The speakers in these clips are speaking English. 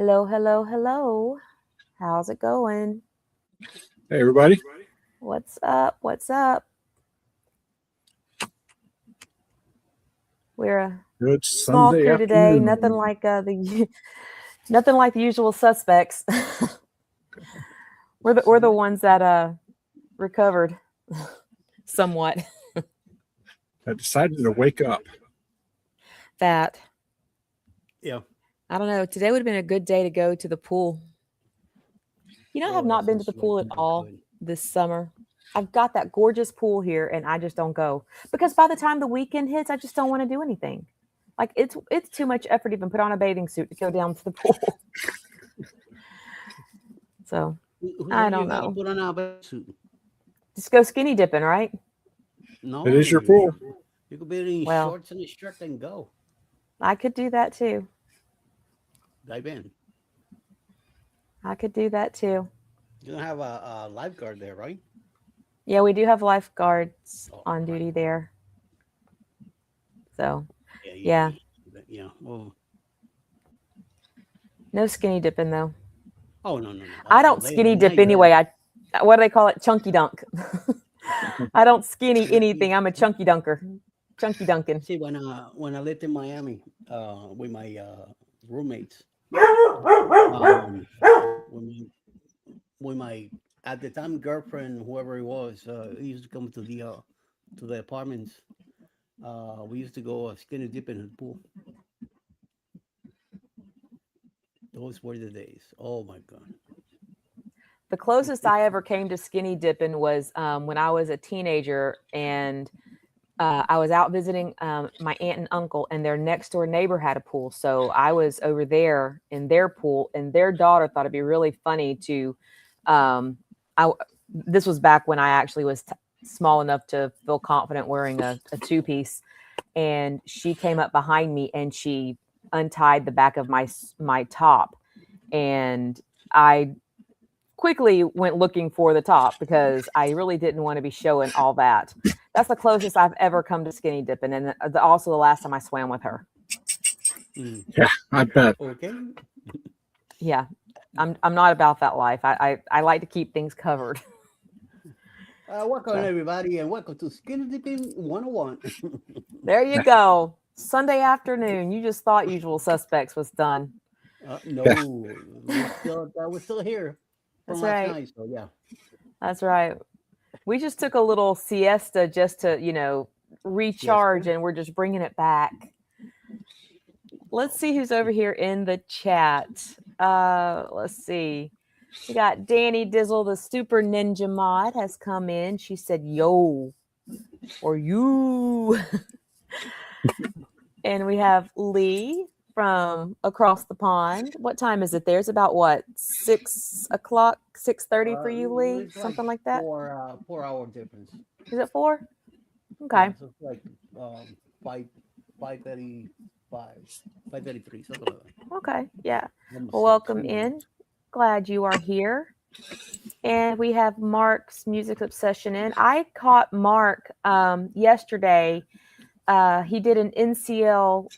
Hello, hello, hello. How's it going? Hey, everybody. What's up? What's up? We're a Good small Sunday crew today. Nothing afternoon. like nothing like the usual suspects. we're the ones that recovered somewhat. I decided to wake up. That Yeah. I don't know. Today would have been a good day to go to the pool. I have not been to the pool at all this summer. I've got that gorgeous pool here, and I just don't go because by the time the weekend hits, I just don't want to do anything. Like it's too much effort to even put on a bathing suit to go down to the pool. So I don't know. Put on a suit? Just go skinny dipping, right? No, It is your pool. You could be in shorts and a shirt and go. I could do that too. Dive in. I could do that too. You don't have a lifeguard there, right? Yeah, we do have lifeguards on duty there. So, yeah. Well, no skinny dipping though. Oh no. I don't skinny dip anyway. What do they call it? Chunky dunk. I don't skinny anything. I'm a chunky dunker. Chunky dunking. See, when I lived in Miami with my roommates, with my at the time girlfriend, whoever it was, he used to come to the apartments. We used to go skinny dipping in the pool. Those were the days. Oh my God. The closest I ever came to skinny dipping was when I was a teenager, and I was out visiting my aunt and uncle, and their next door neighbor had a pool. So I was over there in their pool, and their daughter thought it'd be really funny to. This was back when I actually was small enough to feel confident wearing a two-piece, and she came up behind me and she untied the back of my top, and I quickly went looking for the top because I really didn't want to be showing all that. That's the closest I've ever come to skinny dipping, and also the last time I swam with her. Yeah, I bet. Okay. Yeah, I'm not about that life. I like to keep things covered. Welcome everybody, and welcome to Skinny Dipping 101. There you go. Sunday afternoon. You just thought Usual Suspects was done. No, we're still here. That's right. Night, so yeah. That's right. We just took a little siesta just to, recharge, and we're just bringing it back. Let's see who's over here in the chat. Let's see. We got Danny Dizzle, the super ninja mod, has come in. She said, yo, or you. And we have Lee from across the pond. What time is it there? It's about what, 6 o'clock, 6:30 for you, Lee? Something like that? 4-hour difference. Is it 4? Okay. Yeah, so it's like 5:35, 5:33, something like that. Okay, yeah. Well, welcome in. Glad you are here. And we have Mark's Music Obsession in. I caught Mark yesterday. He did an NCL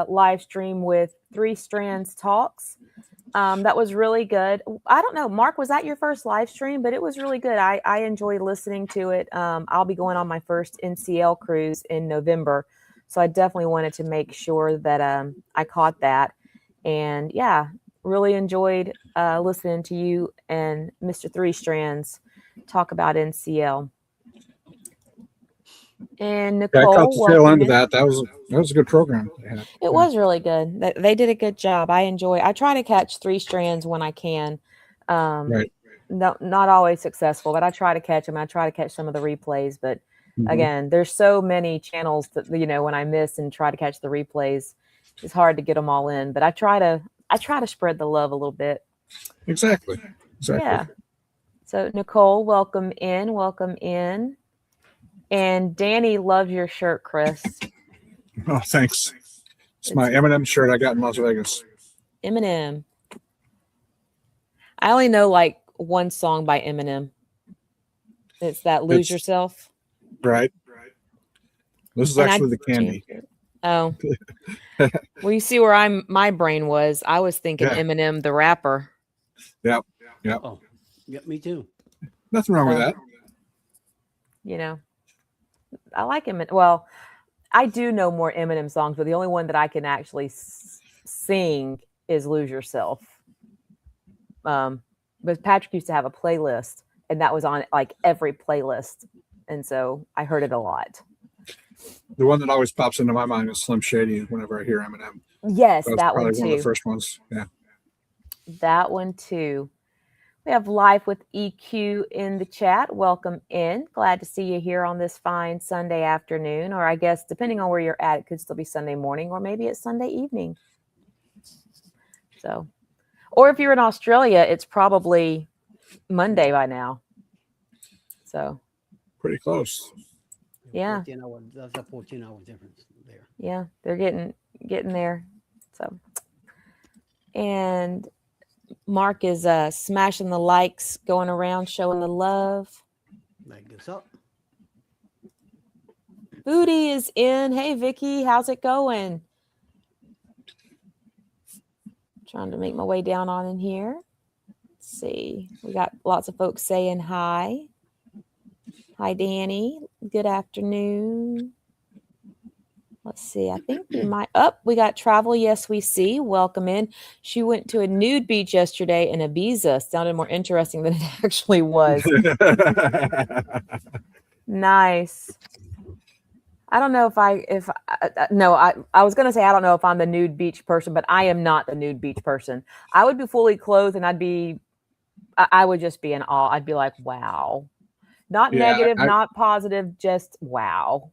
live stream with Three Strands Talks. That was really good. I don't know, Mark, was that your first live stream? But it was really good. I enjoyed listening to it. I'll be going on my first NCL cruise in November. So I definitely wanted to make sure that I caught that. And yeah, really enjoyed listening to you and Mr. Three Strands talk about NCL. And Nicole, I caught the tail end of that. That was a good program. It was really good. They did a good job. I try to catch Three Strands when I can. Right. Not always successful, but I try to catch them. I try to catch some of the replays. But again, there's so many channels that when I miss and try to catch the replays, it's hard to get them all in. But I try to spread the love a little bit. Exactly. Yeah. So Nicole, welcome in. And Danny loves your shirt, Chris. Oh, thanks. It's my Eminem shirt I got in Las Vegas. Eminem. I only know like one song by Eminem. It's that Lose Yourself. Right. This is actually the Candy. Oh, well, you see where my brain was. I was thinking Yeah. Eminem, the rapper. Yep. Oh, yeah, me too. Nothing wrong with that. You know, I like him. Well, I do know more Eminem songs, but the only one that I can actually sing is "Lose Yourself." But Patrick used to have a playlist, and that was on like every playlist, and so I heard it a lot. The one that always pops into my mind is Slim Shady whenever I hear Eminem. Yes, That was that probably one too. one of the first ones. Yeah. That one too. We have Life with EQ in the chat. Welcome in. Glad to see you here on this fine Sunday afternoon, or I guess depending on where you're at, it could still be Sunday morning, or maybe it's Sunday evening. So, or if you're in Australia, it's probably Monday by now. So, pretty close. Yeah. 14 hour, that's a 14-hour difference there. Yeah, they're getting there. So, and Mark is smashing the likes, going around, showing the love. Like this up. Booty is in. Hey, Vicky, how's it going? Trying to make my way down on in here. Let's see. We got lots of folks saying hi. Hi, Danny. Good afternoon. Let's see. I think we might. We got Travel. Yes, we see. Welcome in. She went to a nude beach yesterday in Ibiza. Sounded more interesting than it actually was. Nice. I don't know I was going to say, I don't know if I'm the nude beach person, but I am not the nude beach person. I would be fully clothed and I would just be in awe. I'd be like, wow. Not negative, not positive, just wow.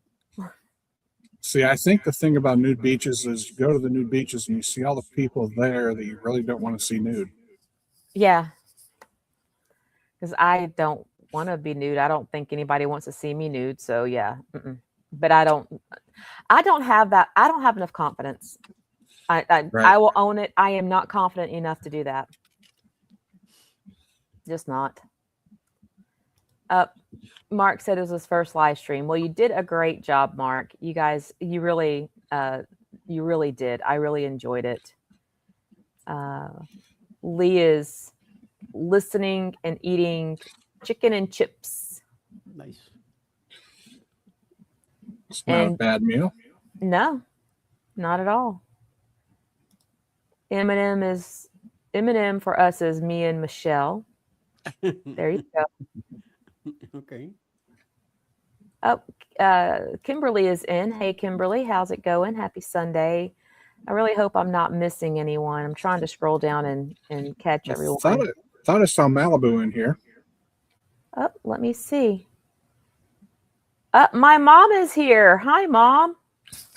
See, I think the thing about nude beaches is you go to the nude beaches and you see all the people there that you really don't want to see nude. Yeah. Because I don't want to be nude. I don't think anybody wants to see me nude. So yeah. But I don't have that. I don't have enough confidence. I will own it. I am not confident enough to do that. Just not. Mark said it was his first live stream. Well, you did a great job, Mark. You guys, you really did. I really enjoyed it. Lee is listening and eating chicken and chips. Nice. It's not a bad meal. No, not at all. Eminem for us is me and Michelle. There you go. Okay. Kimberly is in. Hey, Kimberly, how's it going? Happy Sunday. I really hope I'm not missing anyone. I'm trying to scroll down and catch everyone. Thought I saw Malibu in here. Let me see. My mom is here. Hi, Mom.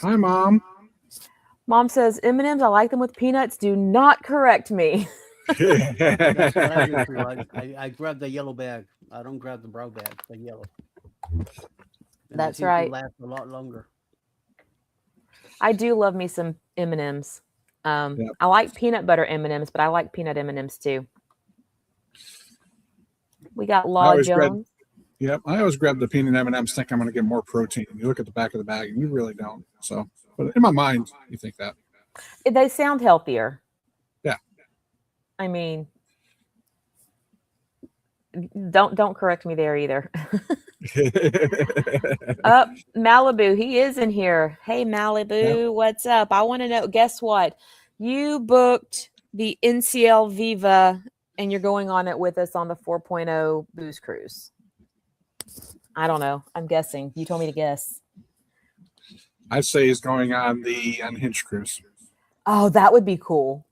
Hi, Mom. Mom says, M&Ms, I like them with peanuts. Do not correct me. That's what I do too. I grab the yellow bag. I don't grab the brown bag, the yellow. And that's right. Last a lot longer. I do love me some M&Ms. I like peanut butter M&Ms, but I like peanut M&Ms too. We got Law Jones. I always grab the peanut M&Ms, think I'm going to get more protein. You look at the back of the bag, and you really don't. So, but in my mind, you think that they sound healthier. Yeah. I mean, don't correct me there either. Malibu, he is in here. Hey, Malibu, what's up? I want to know, guess what? You booked the NCL Viva and you're going on it with us on the 4.0 booze cruise. I don't know. I'm guessing. You told me to guess. I'd say he's going on the Unhinged cruise. Oh, that would be cool.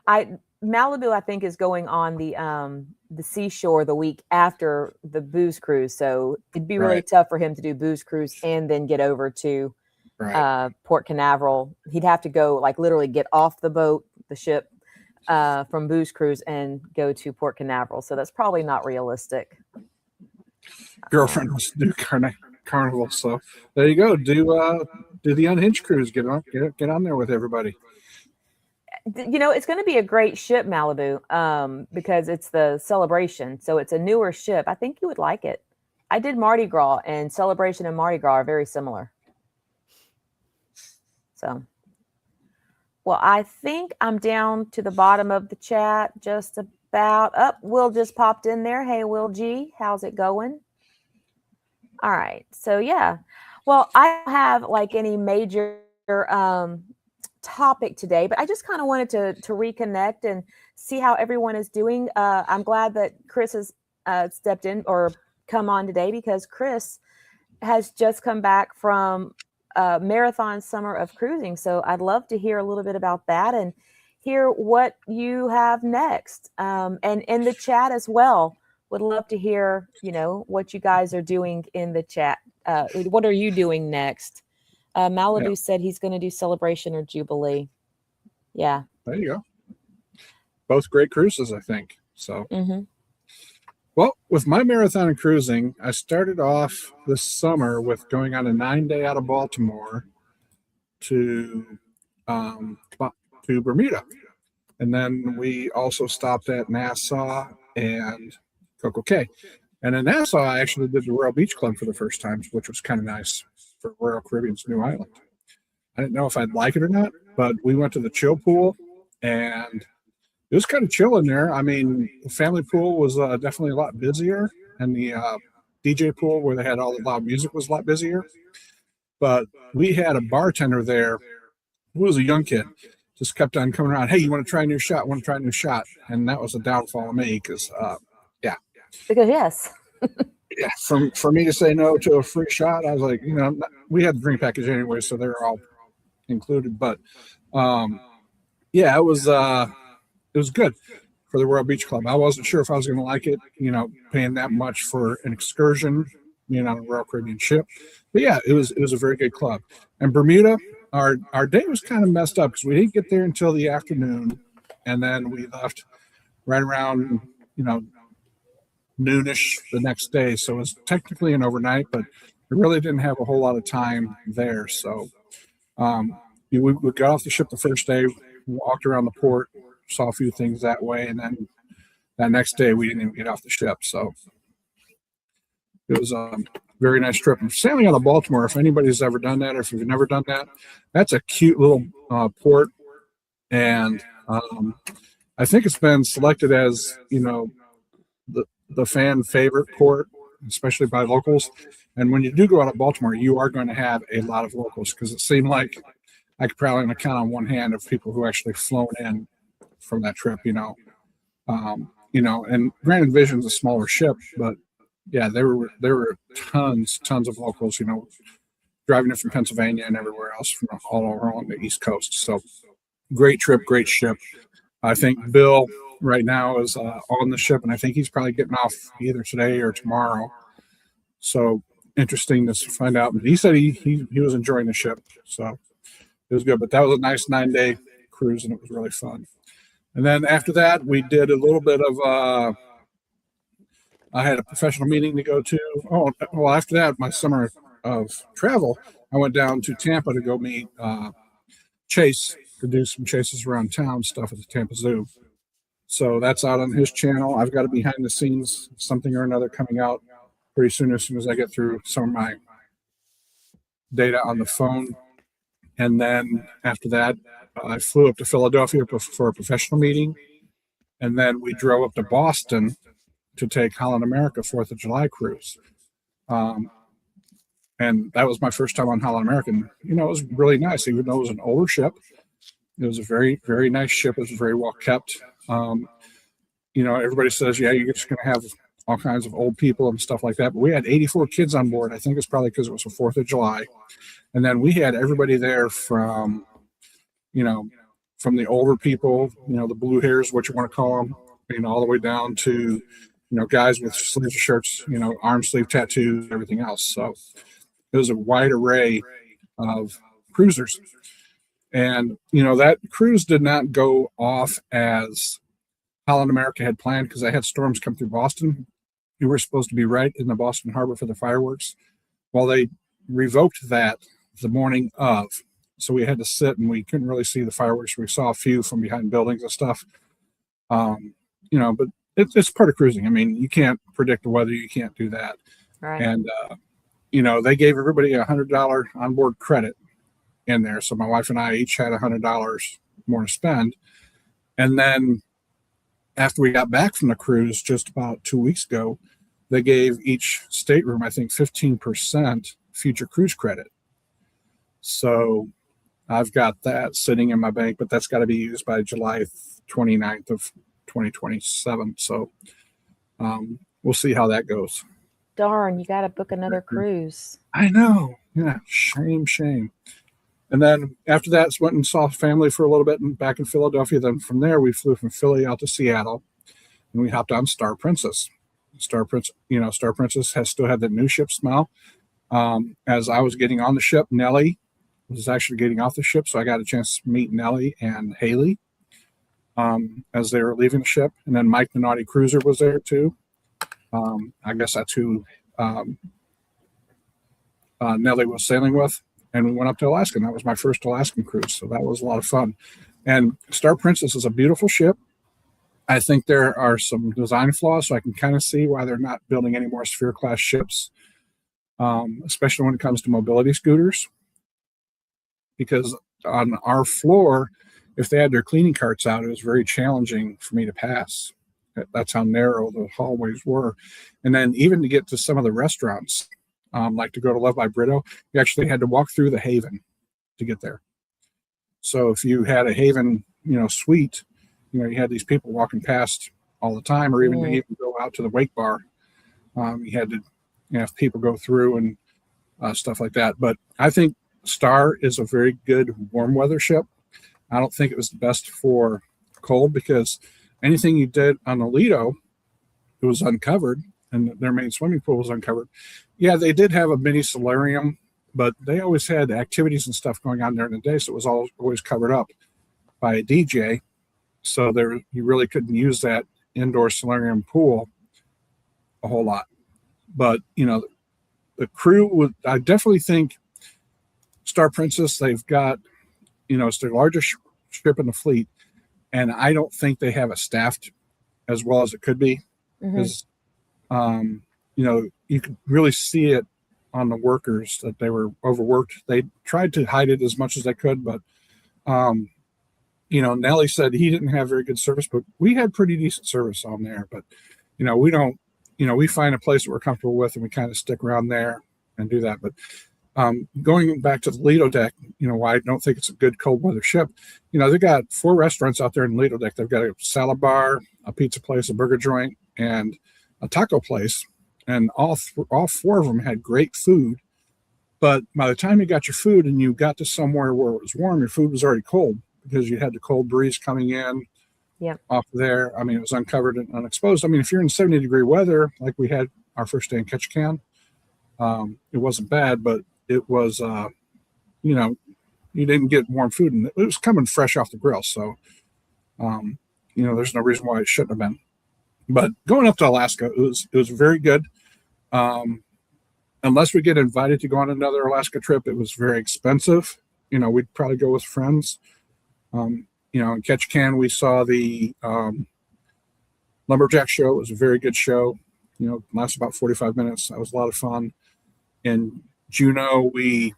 Malibu, I think, is going on the seashore the week after the booze cruise. So it'd be really tough for him to do booze cruise and then get over to Port Canaveral. He'd have to go literally get off the ship from booze cruise and go to Port Canaveral. So that's probably not realistic. Girlfriend wants to do carnival, so there you go. Do the Unhinged cruise. Get on there with everybody. It's going to be a great ship, Malibu, because it's the Celebration. So it's a newer ship. I think you would like it. I did Mardi Gras, and Celebration and Mardi Gras are very similar. So, well, I think I'm down to the bottom of the chat just about. Up, Will just popped in there. Hey, Will G, how's it going? All right. So, yeah. Well, I don't have like any major topic today, but I just kind of wanted to reconnect and see how everyone is doing. I'm glad that Chris has stepped in or come on today, because Chris has just come back from marathon summer of cruising. So I'd love to hear a little bit about that and hear what you have next. And in the chat as well, would love to hear, what you guys are doing in the chat. What are you doing next? Malibu said he's going to do Celebration or Jubilee. Yeah. There you go. Both great cruises, I think. So, Well, with my marathon and cruising, I started off this summer with going on a 9-day out of Baltimore to Bermuda. And then we also stopped at Nassau and Coco Cay. And in Nassau, I actually did the Royal Beach Club for the first time, which was kind of nice for Royal Caribbean's new island. I didn't know if I'd like it or not, but we went to the chill pool, and it was kind of chill in there. I mean, the family pool was definitely a lot busier, and the DJ pool where they had all the loud music was a lot busier. But we had a bartender there who was a young kid, just kept on coming around. Hey, you want to try a new shot? Want to try a new shot? And that was a downfall of me because, Because yes. Yeah, for me to say no to a free shot, I was like, we had the drink package anyway, so they're all included. But it was good for the Royal Beach Club. I wasn't sure if I was going to like it, paying that much for an excursion, on a Royal Caribbean ship. But yeah, it was a very good club. And Bermuda, our day was kind of messed up because we didn't get there until the afternoon, and then we left right around noonish the next day. So it was technically an overnight, but we really didn't have a whole lot of time there. So we got off the ship the first day, walked around the port, saw a few things that way, and then that next day we didn't even get off the ship. So it was a very nice trip. And sailing out of Baltimore, if anybody's ever done that, or if you've never done that, that's a cute little port. And I think it's been selected as, the fan favorite port, especially by locals. And when you do go out of Baltimore, you are going to have a lot of locals, because it seemed like I could probably count on one hand of people who actually flown in from that trip, and Granted Vision's a smaller ship, but yeah, there were tons of locals, driving in from Pennsylvania and everywhere else from all along the East Coast. So great trip, great ship. I think Bill right now is on the ship, and I think he's probably getting off either today or tomorrow. So interesting to find out. But he said he was enjoying the ship, so it was good. But that was a nice 9-day cruise, and it was really fun. And then after that, we did a little bit of I had a professional meeting to go to. Oh, well, after that, my summer of travel, I went down to Tampa to go meet Chase, to do some chases around town stuff at the Tampa Zoo. So that's out on his channel. I've got a behind the scenes something or another coming out pretty soon as I get through some of my data on the phone. And then after that, I flew up to Philadelphia for a professional meeting. And then we drove up to Boston to take Holland America 4th of July cruise. And that was my first time on Holland American. It was really nice, even though it was an older ship. It was a very, very nice ship. It was very well kept. Everybody says, yeah, you're just going to have all kinds of old people and stuff like that. But we had 84 kids on board. I think it's probably because it was the 4th of July. And then we had everybody there from the older people, the blue hairs, what you want to call them, all the way down to, guys with sleeves of shirts, arm sleeve tattoos, everything else. So it was a wide array of cruisers. And, that cruise did not go off as Holland America had planned, because I had storms come through Boston. We were supposed to be right in the Boston Harbor for the fireworks. Well, they revoked that the morning of. So we had to sit, and we couldn't really see the fireworks. We saw a few from behind buildings and stuff. But it's part of cruising. I mean, you can't predict the weather. You can't do that. Right. And, they gave everybody $100 onboard credit in there. So my wife and I each had $100 more to spend. And then after we got back from the cruise just about 2 weeks ago, they gave each stateroom, I think, 15% future cruise credit. So I've got that sitting in my bank, but that's got to be used by July 29th of 2027. So we'll see how that goes. Darn, you got to book another cruise. I know. Yeah, shame. And then after that, went and saw family for a little bit and back in Philadelphia. Then from there, we flew from Philly out to Seattle, and we hopped on Star Princess. Star Princess has still had that new ship smell. As I was getting on the ship, Nellie was actually getting off the ship, so I got a chance to meet Nellie and Haley as they were leaving the ship. And then Mike the Naughty Cruiser was there too. I guess that's who Nellie was sailing with. And we went up to Alaska, and that was my first Alaskan cruise. So that was a lot of fun. And Star Princess is a beautiful ship. I think there are some design flaws, so I can kind of see why they're not building any more Sphere class ships, especially when it comes to mobility scooters. Because on our floor, if they had their cleaning carts out, it was very challenging for me to pass. That's how narrow the hallways were. And then even to get to some of the restaurants, like to go to Love by Brito, you actually had to walk through the Haven to get there. So if you had a Haven, suite, you had these people walking past all the time, or even to even go out to the wake bar. You had to have people go through and stuff like that. But I think Star is a very good warm weather ship. I don't think it was the best for cold, because anything you did on the Lido, it was uncovered, and their main swimming pool was uncovered. Yeah, they did have a mini solarium, but they always had activities and stuff going on during the day, so it was always covered up by a DJ. So you really couldn't use that indoor solarium pool a whole lot. But the crew I definitely think Star Princess, they've got, it's their largest ship in the fleet, and I don't think they have it staffed as well as it could be. Because you could really see it on the workers that they were overworked. They tried to hide it as much as they could, but Nelly said he didn't have very good service, but we had pretty decent service on there. But we don't, we find a place that we're comfortable with, and we kind of stick around there and do that. But going back to the Lido deck, why I don't think it's a good cold weather ship. They've got 4 restaurants out there in the Lido deck. They've got a salad bar, a pizza place, a burger joint, and a taco place. And all 4 of them had great food. But by the time you got your food and you got to somewhere where it was warm, your food was already cold, because you had the cold breeze coming in off there. I mean, it was uncovered and unexposed. I mean, if you're in 70-degree weather, like we had our first day in Ketchikan, it wasn't bad, but it was, you didn't get warm food, and it was coming fresh off the grill. So, there's no reason why it shouldn't have been. But going up to Alaska, it was very good. Unless we get invited to go on another Alaska trip, it was very expensive. We'd probably go with friends. In Ketchikan, we saw the Lumberjack show. It was a very good show. Lasted about 45 minutes. That was a lot of fun. In Juneau, we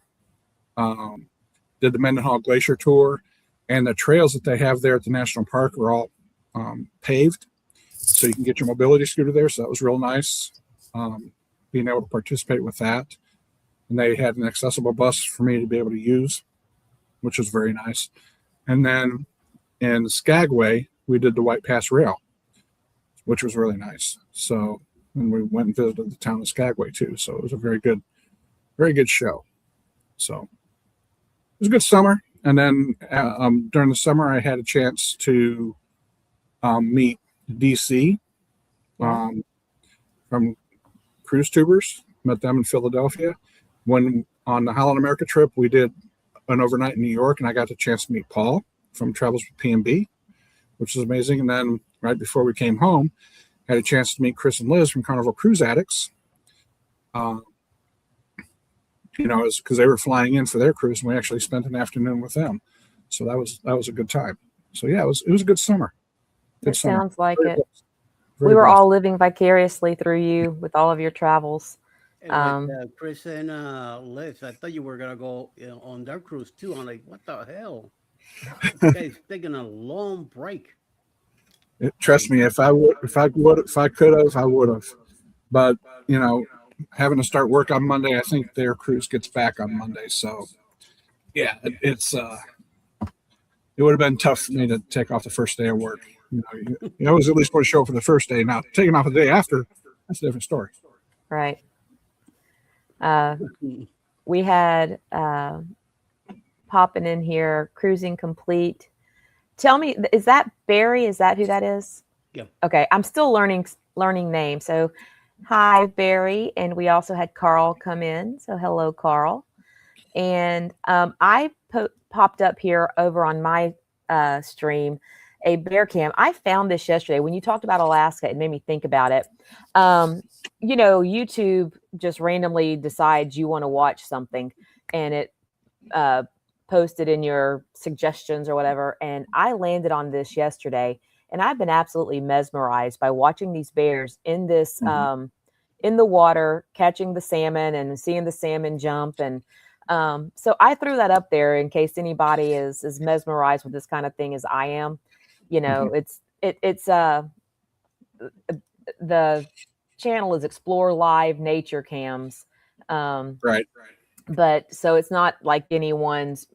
did the Mendenhall Glacier tour, and the trails that they have there at the national park are all paved, so you can get your mobility scooter there. So that was real nice, being able to participate with that. And they had an accessible bus for me to be able to use, which was very nice. And then in Skagway, we did the White Pass Rail, which was really nice. So, and we went and visited the town of Skagway too. So it was a very good show. So it was a good summer. And then during the summer, I had a chance to meet DC from Cruise Tubers. Met them in Philadelphia. When on the Holland America trip, we did an overnight in New York, and I got the chance to meet Paul from Travels with P&B, which is amazing. And then right before we came home, I had a chance to meet Chris and Liz from Carnival Cruise Addicts. Because they were flying in for their cruise, and we actually spent an afternoon with them. So that was a good time. So yeah, it was a good summer. It sounds like Very it. blessed. We were all living vicariously through you with all of your travels. And Um, with Chris and Liz, I thought you were gonna go, on their cruise too. I'm like, what the hell? This guy's taking a long break. Trust me, if I could have, I would have. But you know, having to start work on Monday, I think their cruise gets back on Monday. So yeah, it would have been tough for me to take off the first day of work. You always at least want to show up for the first day. Now taking off the day after, that's a different story. right. Uh, we had popping in here, cruising complete. Tell me, is that Barry? Is that who that is? Yeah. Okay, I'm still learning names. So, hi Barry, and we also had Carl come in. So, hello, Carl. And I popped up here over on my stream a bear cam. I found this yesterday when you talked about Alaska. It made me think about it. YouTube just randomly decides you want to watch something, and it posted in your suggestions or whatever. And I landed on this yesterday, and I've been absolutely mesmerized by watching these bears in this in the water, catching the salmon and seeing the salmon jump. And so I threw that up there in case anybody is mesmerized with this kind of thing as I am. It's the channel is Explore Live Nature Cams. Right. But so it's not like anyone's,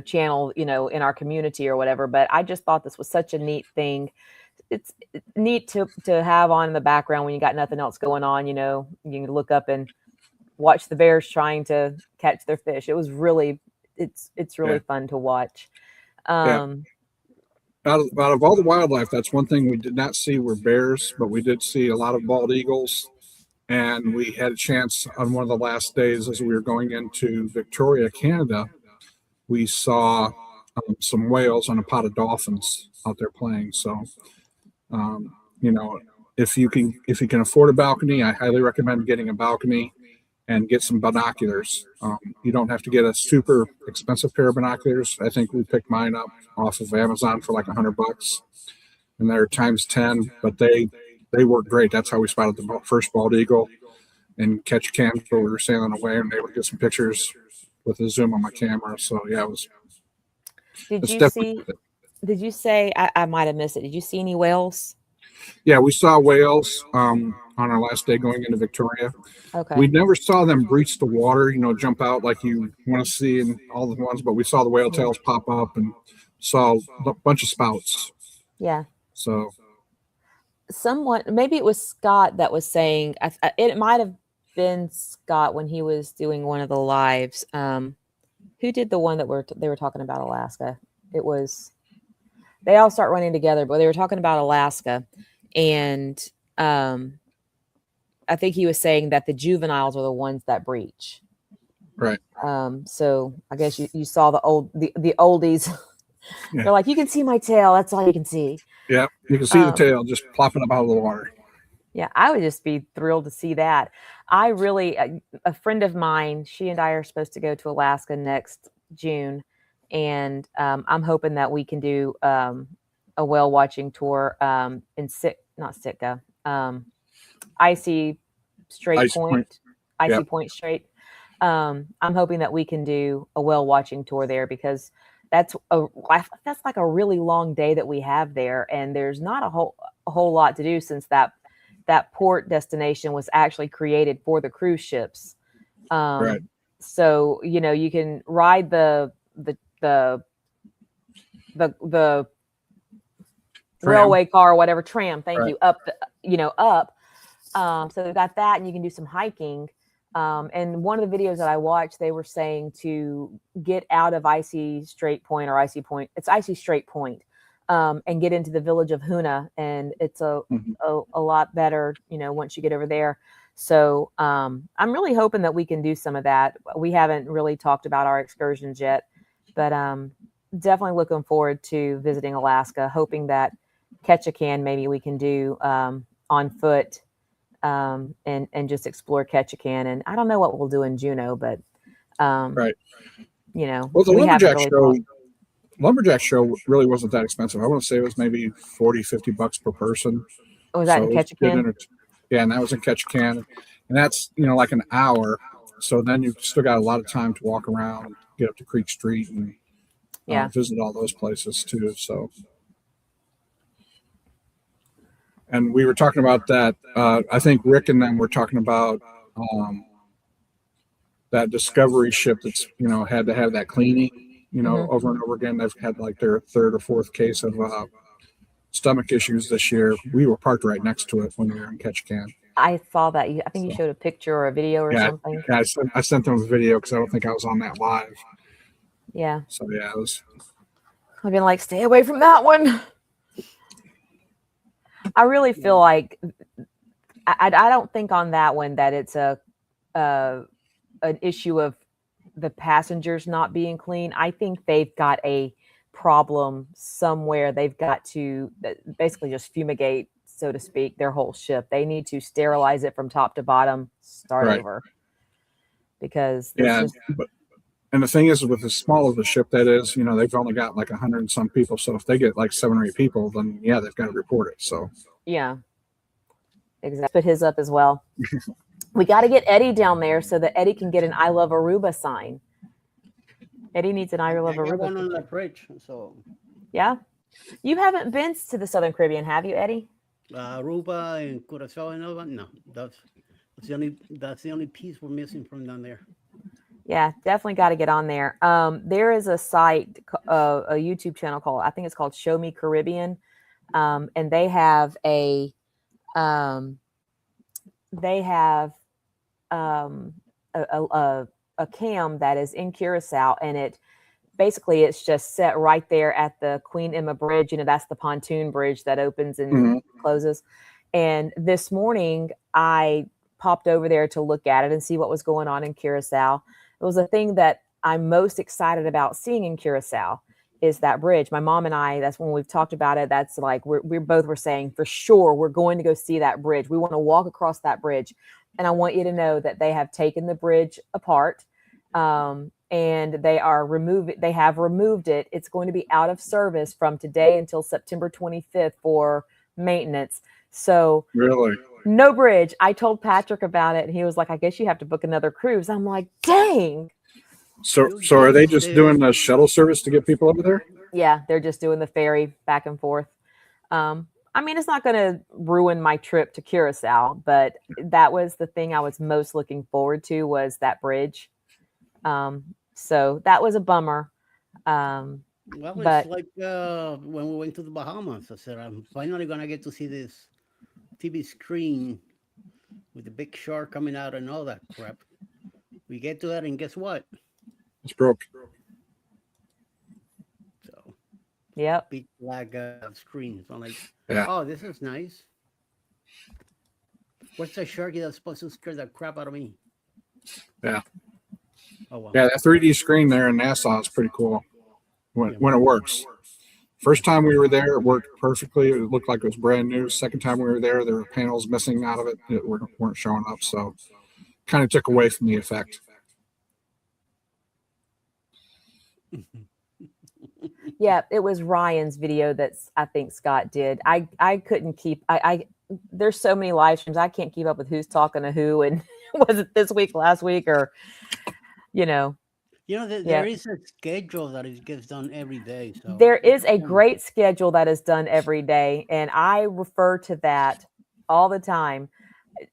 channel, in our community or whatever. But I just thought this was such a neat thing. It's neat to have on in the background when you got nothing else going on. You can look up and watch the bears trying to catch their fish. It was really, it's really fun to watch. Out of all the wildlife, that's one thing we did not see were bears, but we did see a lot of bald eagles. And we had a chance on one of the last days as we were going into Victoria, Canada. We saw some whales and a pot of dolphins out there playing. So, if you can afford a balcony, I highly recommend getting a balcony and get some binoculars. You don't have to get a super expensive pair of binoculars. I think we picked mine up off of Amazon for like $100, and they're times 10, but they work great. That's how we spotted the first bald eagle and catch cams where we were sailing away, and able to get some pictures with a zoom on my camera. So yeah, it was. Did you say I might have missed it? Did you see any whales? Yeah, we saw whales on our last day going into Victoria. Okay. We never saw them breach the water, jump out like you want to see in all the ones, but we saw the whale tails pop up and saw a bunch of spouts. Yeah. So someone, maybe it was Scott that was saying, it might have been Scott when he was doing one of the lives. Who did the one that they were talking about Alaska? It was, they all start running together, but they were talking about Alaska. And I think he was saying that the juveniles are the ones that breach. Right. So I guess you saw the oldies. Yeah. They're like, you can see my tail. That's all you can see. Yeah, you can see the tail just plopping up out of the water. Yeah, I would just be thrilled to see that. I really, a friend of mine, she and I are supposed to go to Alaska next June. And I'm hoping that we can do a whale watching tour in Sitka, Icy Strait Point. Icy Point Strait. I'm hoping that we can do a whale watching tour there, because that's like a really long day that we have there, and there's not a whole lot to do, since that port destination was actually created for the cruise ships. Right. So you can ride the railway car or whatever, tram. Thank you. Up, so they've got that, and you can do some hiking. And one of the videos that I watched, they were saying to get out of Icy Strait Point or Icy Point. It's Icy Strait Point, and get into the village of Hoona, and it's a lot better, once you get over there. So I'm really hoping that we can do some of that. We haven't really talked about our excursions yet, but definitely looking forward to visiting Alaska, hoping that Ketchikan maybe we can do on foot. And just explore Ketchikan, and I don't know what we'll do in Juneau, but right, well, the lumberjack show really wasn't that expensive. I want to say it was maybe $40-$50 per person. Was that in Ketchikan? Yeah, and that was in Ketchikan. and that's like an hour. So then you've still got a lot of time to walk around, get up to Creek Street, and visit all those places too. So, and we were talking about that. I think Rick and them were talking about that Discovery ship that's had to have that cleaning, over and over again. They've had like their third or fourth case of stomach issues this year. We were parked right next to it when we were in Ketchikan. I saw that. I think you showed a picture or a video or something. Yeah, I sent them a video because I don't think I was on that live. Yeah. So yeah, it was. I've been like, stay away from that one. I really feel like I don't think on that one that it's an issue of the passengers not being clean. I think they've got a problem somewhere. They've got to basically just fumigate, so to speak, their whole ship. They need to sterilize it from top to bottom, start over. Because and the thing is, with as small of a ship that is, they've only got like 100 and some people. So if they get like 7 or 8 people, then they've got to report it. So yeah, exactly. Put his up as well. We got to get Eddie down there so that Eddie can get an "I love Aruba" sign. Eddie needs an "I love Aruba" one on the bridge. So yeah, you haven't been to the Southern Caribbean, have you, Eddie? Aruba and Curacao and all that. No, that's the only piece we're missing from down there. Yeah, definitely got to get on there. There is a site, a YouTube channel I think it's called Show Me Caribbean, and they have a cam that is in Curacao, and it's just set right there at the Queen Emma Bridge. That's the pontoon bridge that opens and closes. And this morning I popped over there to look at it and see what was going on in Curacao. It was the thing that I'm most excited about seeing in Curacao is that bridge. My mom and I, that's when we've talked about it. That's like, we both were saying for sure, we're going to go see that bridge. We want to walk across that bridge. And I want you to know that they have taken the bridge apart, and they have removed it. It's going to be out of service from today until September 25th for maintenance. So really, no bridge. I told Patrick about it, and he was like, I guess you have to book another cruise. I'm like, dang. So are they just doing a shuttle service to get people over there? Yeah, they're just doing the ferry back and forth. I mean, it's not going to ruin my trip to Curacao, but that was the thing I was most looking forward to was that bridge. So that was a bummer. Well, it's like when we went to the Bahamas. I said, I'm finally going to get to see this TV screen with the big shark coming out and all that crap. We get to that, and guess what? It's broke. So, yep. Big flag screen. So I'm like, yeah. Oh, this is nice. What's the sharky that's supposed to scare the crap out of me? Yeah. Oh, well. Yeah, that 3D screen there in Nassau is pretty cool when it works. First time we were there, it worked perfectly. It looked like it was brand new. Second time we were there were panels missing out of it that weren't showing up. So kind of took away from the effect. Yeah, it was Ryan's video that I think Scott did. I couldn't keep, there's so many live streams. I can't keep up with who's talking to who. And was it this week, last week, or, there is a schedule that gets done every day. So there is a great schedule that is done every day. And I refer to that all the time.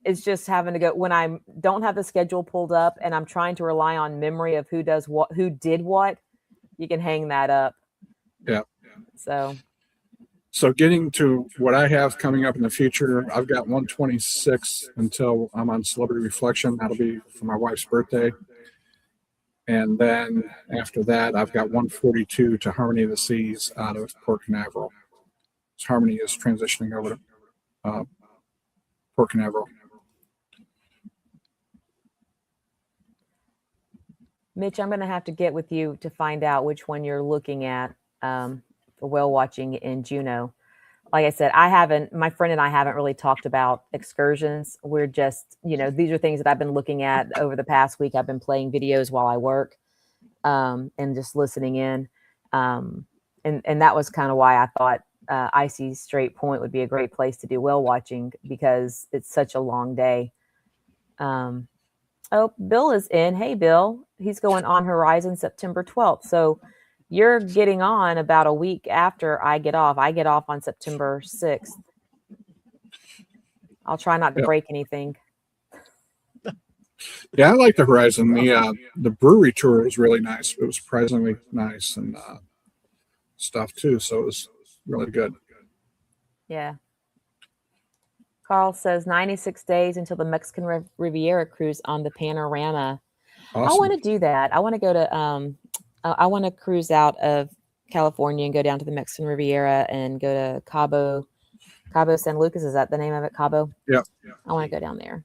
It's just having to go when I don't have the schedule pulled up and I'm trying to rely on memory of who does what, who did what. You can hang that up. Yeah. So getting to what I have coming up in the future, I've got 126 until I'm on Celebrity Reflection. That'll be for my wife's birthday. And then after that, I've got 142 to Harmony of the Seas out of Port Canaveral. So Harmony is transitioning over to Port Canaveral. Mitch, I'm going to have to get with you to find out which one you're looking at for whale watching in Juneau. Like I said, my friend and I haven't really talked about excursions. We're just, these are things that I've been looking at over the past week. I've been playing videos while I work and just listening in. And that was kind of why I thought Icy Strait Point would be a great place to do whale watching because it's such a long day. Oh, Bill is in. Hey, Bill. He's going on Horizon September 12th. So you're getting on about a week after I get off. I get off on September 6th. I'll try not to break anything. Yeah, I like the Horizon. The brewery tour was really nice. It was surprisingly nice and stuff too. So it was really good. Yeah. Carl says 96 days until the Mexican Riviera cruise on the Panorama. Awesome. I want to do that. I want to go to I want to cruise out of California and go down to the Mexican Riviera and go to Cabo San Lucas. Is that the name of it? Cabo? Yep. I want to go down there.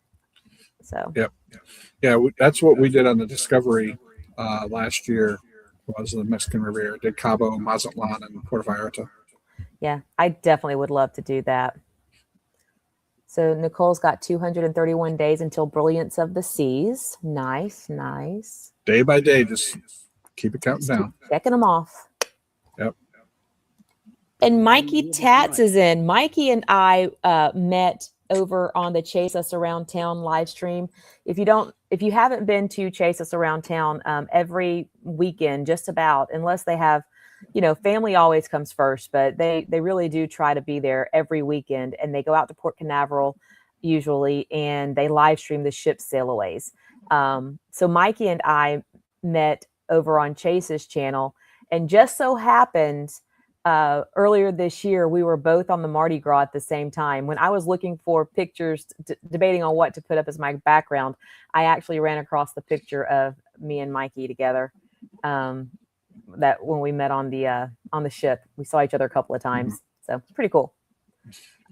So. Yep. Yeah, that's what we did on the Discovery last year. Was the Mexican Riviera? Did Cabo, Mazatlan, and Puerto Vallarta. Yeah, I definitely would love to do that. So Nicole's got 231 days until Brilliance of the Seas. Nice. Day by day, just keep it counting down. Checking them off. Yep. And Mikey Tats is in. Mikey and I met over on the Chase Us Around Town live stream. If you haven't been to Chase Us Around Town, every weekend, just about, unless they have, family always comes first, but they really do try to be there every weekend, and they go out to Port Canaveral usually, and they live stream the ship sailaways. So Mikey and I met over on Chase's channel, and just so happened earlier this year, we were both on the Mardi Gras at the same time. When I was looking for pictures, debating on what to put up as my background, I actually ran across the picture of me and Mikey together. That when we met on the ship, we saw each other a couple of times. So it's pretty cool.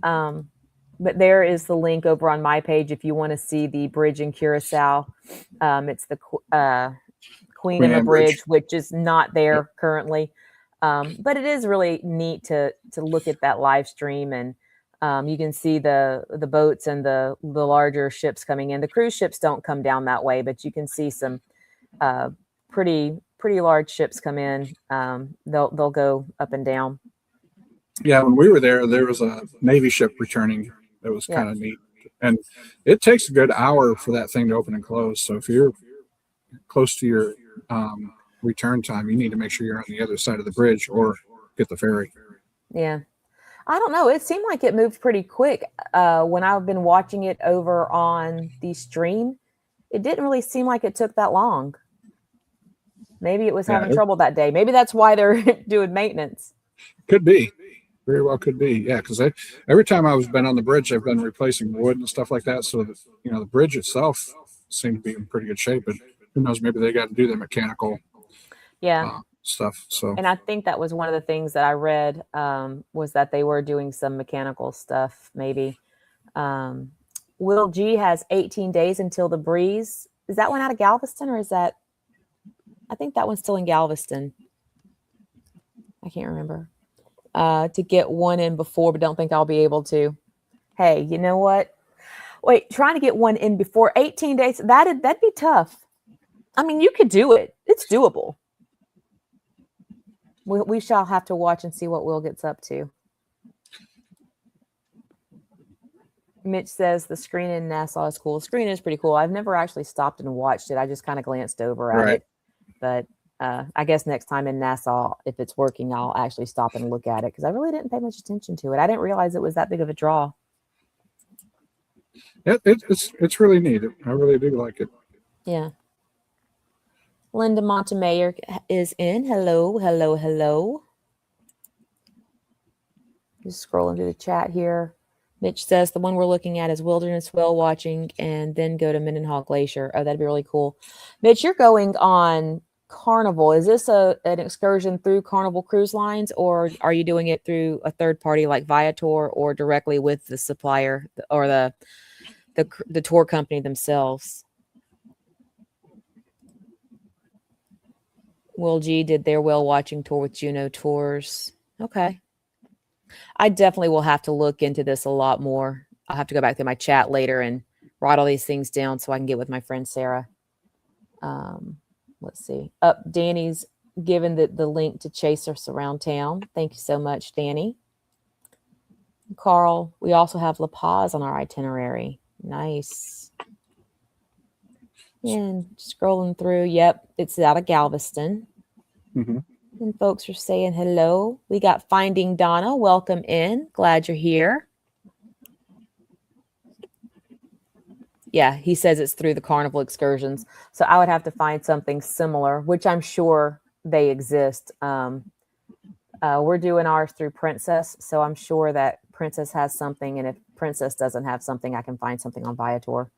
But there is the link over on my page if you want to see the bridge in Curacao. It's the Queen Emma Bridge, which is not there currently. But it is really neat to look at that live stream, and you can see the boats and the larger ships coming in. The cruise ships don't come down that way, but you can see some pretty large ships come in. They'll go up and down. Yeah, when we were there was a Navy ship returning. That was kind of neat, and it takes a good hour for that thing to open and close. So if you're close to your return time, you need to make sure you're on the other side of the bridge or get the ferry. Yeah, I don't know. It seemed like it moved pretty quick when I've been watching it over on the stream. It didn't really seem like it took that long. Maybe it was having trouble that day. Maybe that's why they're doing maintenance. Could be. Very well could be. Yeah, because every time I've been on the bridge, I've been replacing wood and stuff like that. So that, the bridge itself seemed to be in pretty good shape. But who knows? Maybe they got to do the mechanical stuff. So, and I think that was one of the things that I read was that they were doing some mechanical stuff. Maybe Will G has 18 days until the Breeze. Is that one out of Galveston, or is that? I think that one's still in Galveston. I can't remember. To get one in before, but don't think I'll be able to. Hey, you know what? Wait, trying to get one in before 18 days, that'd be tough. I mean, you could do it. It's doable. We shall have to watch and see what Will gets up to. Mitch says the screen in Nassau is cool. The screen is pretty cool. I've never actually stopped and watched it. I just kind of glanced over at it. But I guess next time in Nassau, if it's working, I'll actually stop and look at it because I really didn't pay much attention to it. I didn't realize it was that big of a draw. Yeah, it's really neat. I really do like it. Yeah. Linda Montemayor is in. Hello. Just scrolling through the chat here. Mitch says the one we're looking at is Wilderness Whale Watching and then go to Mendenhall Glacier. Oh, that'd be really cool. Mitch, you're going on Carnival. Is this an excursion through Carnival Cruise Lines, or are you doing it through a third party like Viator or directly with the supplier or the tour company themselves? Will G did their whale watching tour with Juno Tours. Okay. I definitely will have to look into this a lot more. I'll have to go back to my chat later and write all these things down so I can get with my friend Sarah. Let's see. Danny's given the link to Chase Us Around Town. Thank you so much, Danny. Carl, we also have La Paz on our itinerary. Nice. And scrolling through, yep, it's out of Galveston. Mm-hmm. And folks are saying hello. We got Finding Donna. Welcome in. Glad you're here. Yeah, he says it's through the carnival excursions. So I would have to find something similar, which I'm sure they exist. We're doing ours through Princess, so I'm sure that Princess has something. And if Princess doesn't have something, I can find something on Viator.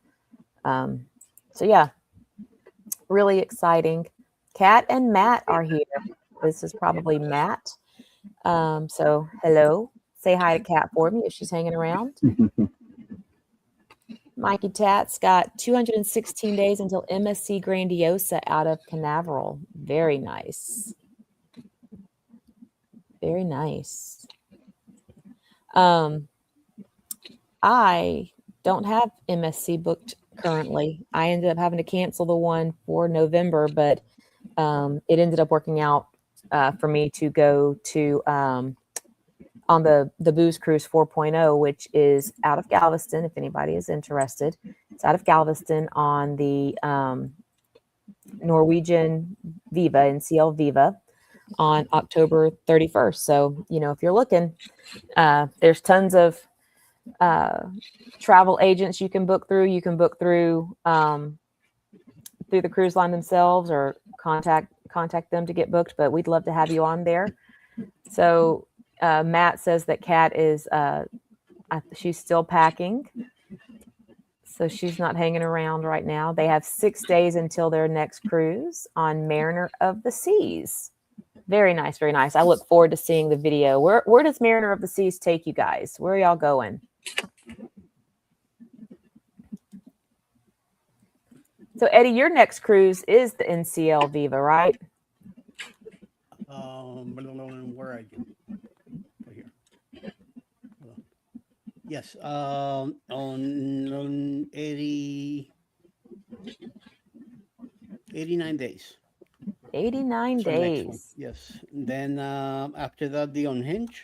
So yeah, really exciting. Kat and Matt are here. This is probably Matt. So hello. Say hi to Kat for me if she's hanging around. Mikey Tat's got 216 days until MSC Grandiosa out of Canaveral. Very nice. Very nice. I don't have MSC booked currently. I ended up having to cancel the one for November, but it ended up working out for me to go to on the Booze Cruise 4.0, which is out of Galveston, if anybody is interested. It's out of Galveston on the Norwegian Viva, NCL Viva, on October 31st. So, if you're looking, there's tons of travel agents you can book through. You can book through the cruise line themselves or contact them to get booked, but we'd love to have you on there. So Matt says that Kat is she's still packing, so she's not hanging around right now. They have 6 days until their next cruise on Mariner of the Seas. Very nice, very nice. I look forward to seeing the video. Where does Mariner of the Seas take you guys? Where are y'all going? So Eddie, your next cruise is the NCL Viva, right? Where are you? Right here. Yes. On 89 days. 89 days. Yes. Then after that, the Unhinged,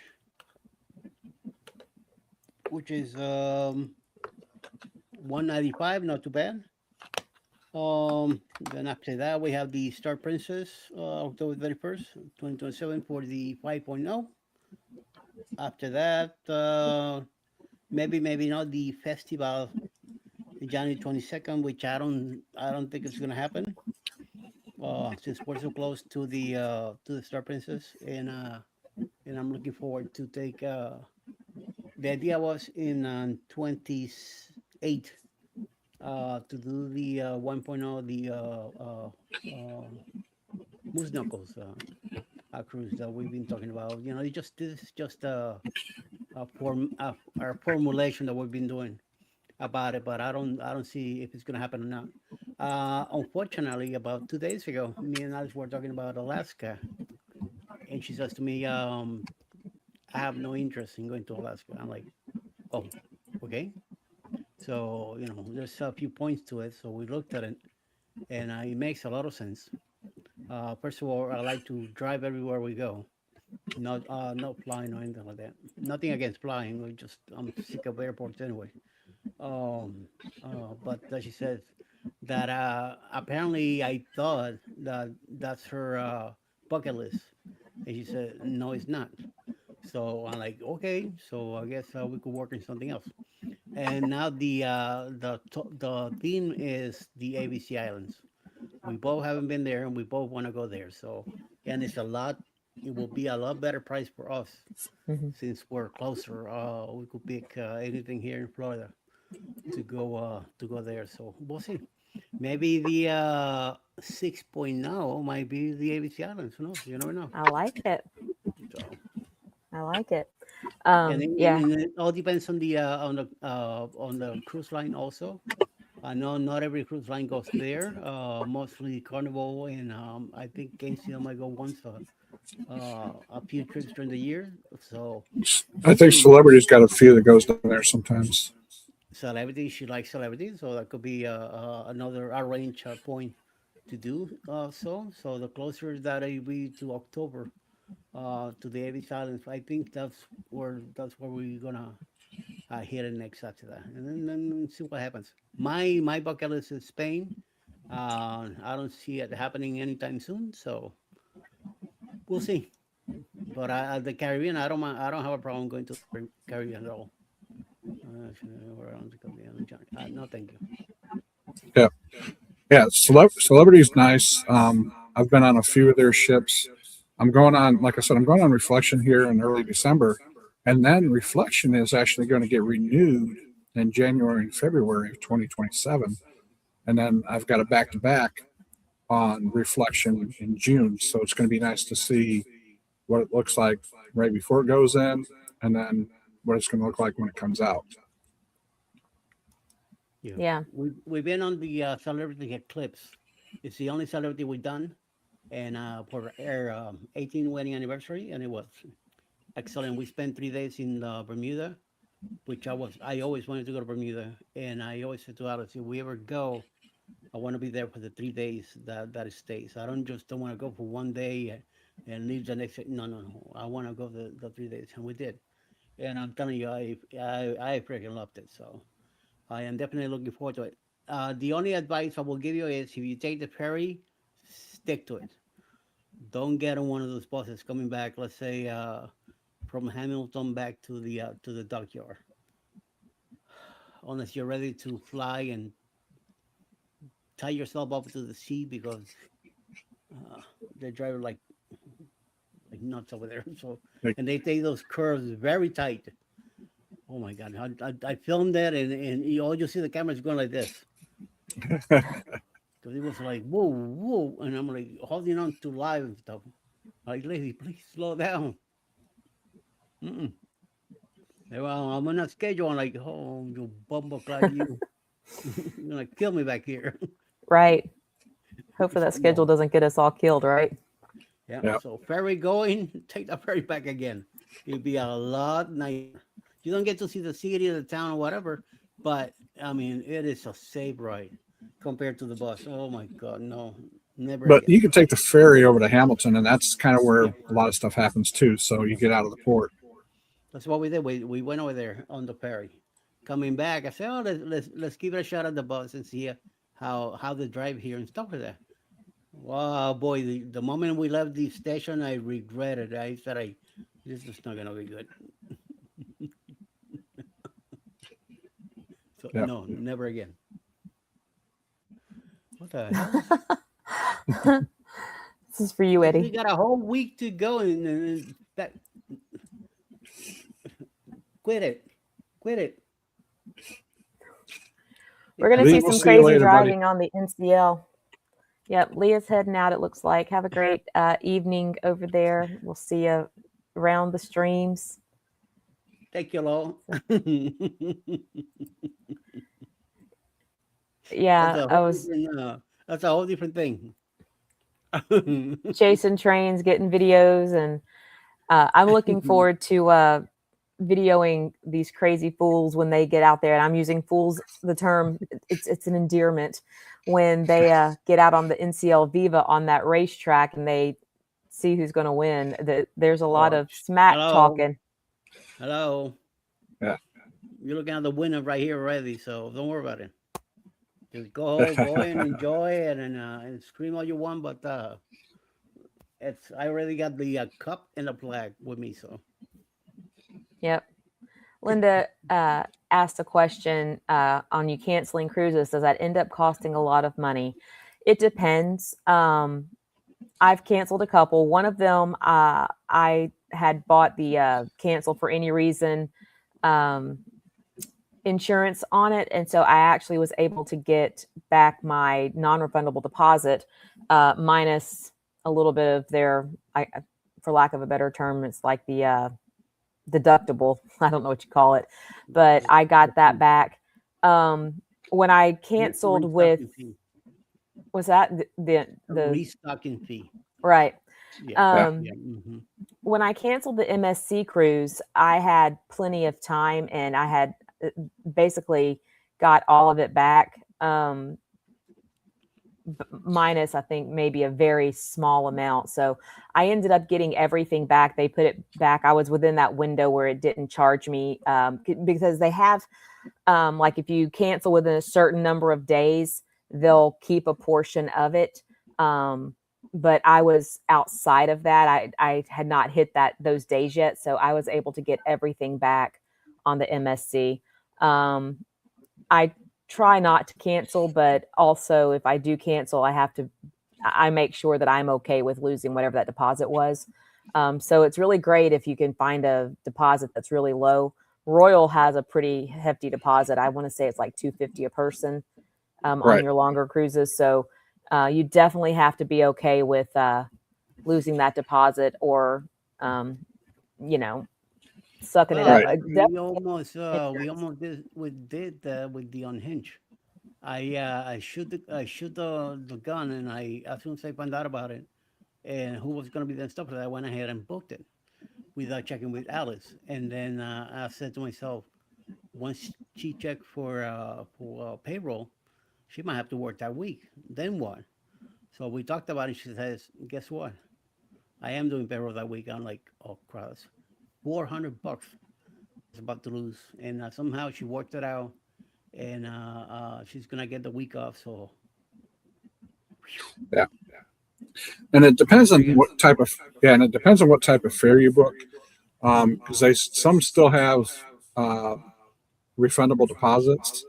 which is 195, not too bad. Then after that, we have the Star Princess, October 31st, 2027 for the 5.0. After that, maybe not the festival, January 22nd, which I don't think it's gonna happen. Since we're so close to the Star Princess, and I'm looking forward to take. The idea was in 28 to do the 1.0, the Moose Knuckles cruise that we've been talking about. This is just a our formulation that we've been doing about it, but I don't see if it's gonna happen or not. Unfortunately, about 2 days ago, me and Alice were talking about Alaska, and she says to me, "I have no interest in going to Alaska." I'm like, "Oh, okay." So there's a few points to it. So we looked at it, and it makes a lot of sense. First of all, I like to drive everywhere we go, not flying or anything like that. Nothing against flying. I'm sick of airports anyway. But she said that apparently I thought that that's her bucket list, and she said no, it's not. So I'm like, okay, so I guess we could work on something else. And now the theme is the ABC Islands. We both haven't been there, and we both want to go there. So, and it's a lot. It will be a lot better price for us Mm-hmm. since we're closer. We could pick anything here in Florida to go there. So we'll see. Maybe the 6.0 might be the ABC Islands. Who knows? You never know. I like it. So, I like it. Yeah. and it all depends on the cruise line also. I know not every cruise line goes there. Mostly Carnival and I think KCL might go once a few trips during the year. So I think Celebrity's got a few that goes down there sometimes. Celebrity, she likes celebrities, so that could be another arrange point to do. So the closer that it be to October, to the Avis Islands, I think that's where we're gonna hit it next after that, and then see what happens. My bucket list is Spain, I don't see it happening anytime soon, so we'll see. But the Caribbean, I don't mind. I don't have a problem going to the Caribbean at all. No, thank you. Yeah, yeah. Celebrity's nice. I've been on a few of their ships. I'm going on, like I said, I'm going on Reflection here in early December, and then Reflection is actually going to get renewed in January and February of 2027, and then I've got a back to back on Reflection in June. So it's going to be nice to see what it looks like right before it goes in, and then what it's going to look like when it comes out. Yeah. We've been on the Celebrity Eclipse. It's the only celebrity we've done, and for our 18th wedding anniversary, and it was excellent. We spent 3 days in Bermuda, which I always wanted to go to Bermuda, and I always said to Alice, if we ever go, I want to be there for the 3 days that it stays. I don't want to go for one day and leave the next day. No, no, no. I want to go the 3 days, and we did. And I'm telling you, I freaking loved it. So I am definitely looking forward to it. The only advice I will give you is if you take the ferry, stick to it. Don't get on one of those buses coming back. Let's say from Hamilton back to the dockyard, unless you're ready to fly and tie yourself up to the sea because uh, they drive like nuts over there. So Like, and they take those curves very tight. Oh my god! I filmed that and all you see the camera's going like this because it was like whoa whoa, and I'm like holding on to live and stuff. Like lady, please slow down. Mm-mm. Well, I'm on a schedule. I'm like, oh, you bumbleclad, you. You're gonna kill me back here. Right. Hopefully that So no. schedule doesn't get us all killed, right? Yeah. yeah, So ferry going, take the ferry back again. It'd be a lot nicer. You don't get to see the city, the town, or whatever, but I mean, it is a safe ride compared to the bus. Oh my God, no, never but again. you can take the ferry over to Hamilton, and that's kind of where Yeah, a lot of stuff happens too. So you yeah, get out of the port. that's what we did. We went over there on the ferry. Coming back, I said, oh, let's give it a shot at the bus and see how the drive here and stuff like that. Wow, boy, the moment we left the station, I regretted. I said, this is not gonna be good. So Yeah, no, never again. What the hell? This is for you, We Eddie. got a whole week to go, and that quit it, quit it. We're It going to doesn't see Lee, we'll some work. see you crazy later, buddy. driving on the NCL. Yep, Leah's heading out, it looks like. Have a great evening over there. We'll see you around the streams. Take your law. So, that's yeah, a I whole was different. That's a whole different thing. chasing trains, getting videos, and I'm looking forward to videoing these crazy fools when they get out there. And I'm using fools, the term, it's an endearment when they get out on the NCL Viva on that racetrack and they see who's going to win. There's a lot Oh, of smack hello, talking. hello. Yeah. You're looking at the winner right here already, so don't worry about it. Just go and enjoy it and scream all you want, but it's I already got the cup and the flag with me, so Yep. Linda asked a question on you canceling cruises. Does that end up costing a lot of money? It depends. I've canceled a couple. One of them, I had bought the cancel for any reason insurance on it. And so I actually was able to get back my non-refundable deposit minus a little bit of their, for lack of a better term, it's like the deductible. I don't know what you call it, but I got that back. When I canceled with, restocking fee. was that A the restocking fee. right? Yeah, Yeah. yeah. Mm-hmm. When I canceled the MSC cruise, I had plenty of time and I had basically got all of it back. Minus, I think, maybe a very small amount. So I ended up getting everything back. They put it back. I was within that window where it didn't charge me because they have, like, if you cancel within a certain number of days, they'll keep a portion of it. But I was outside of that. I had not hit those days yet. So I was able to get everything back on the MSC. I try not to cancel, but also if I do cancel, I make sure that I'm okay with losing whatever that deposit was. So it's really great if you can find a deposit that's really low. Royal has a pretty hefty deposit. I want to say it's like $250 a person on your longer cruises. So you definitely have to be okay with losing that deposit or, sucking it up. We almost did with the unhinge. I shoot the gun, and as soon as I found out about it and who was going to be the instructor, I went ahead and booked it without checking with Alice. And then I said to myself, once she checked for payroll, she might have to work that week. Then what? So we talked about it. She says, "Guess what? I am doing payroll that week." I'm like, "Oh, crap, $400 is about to lose." And somehow she worked it out, and she's gonna get the week off. So yeah. And it depends on what type of fare you book, because some still have refundable deposits,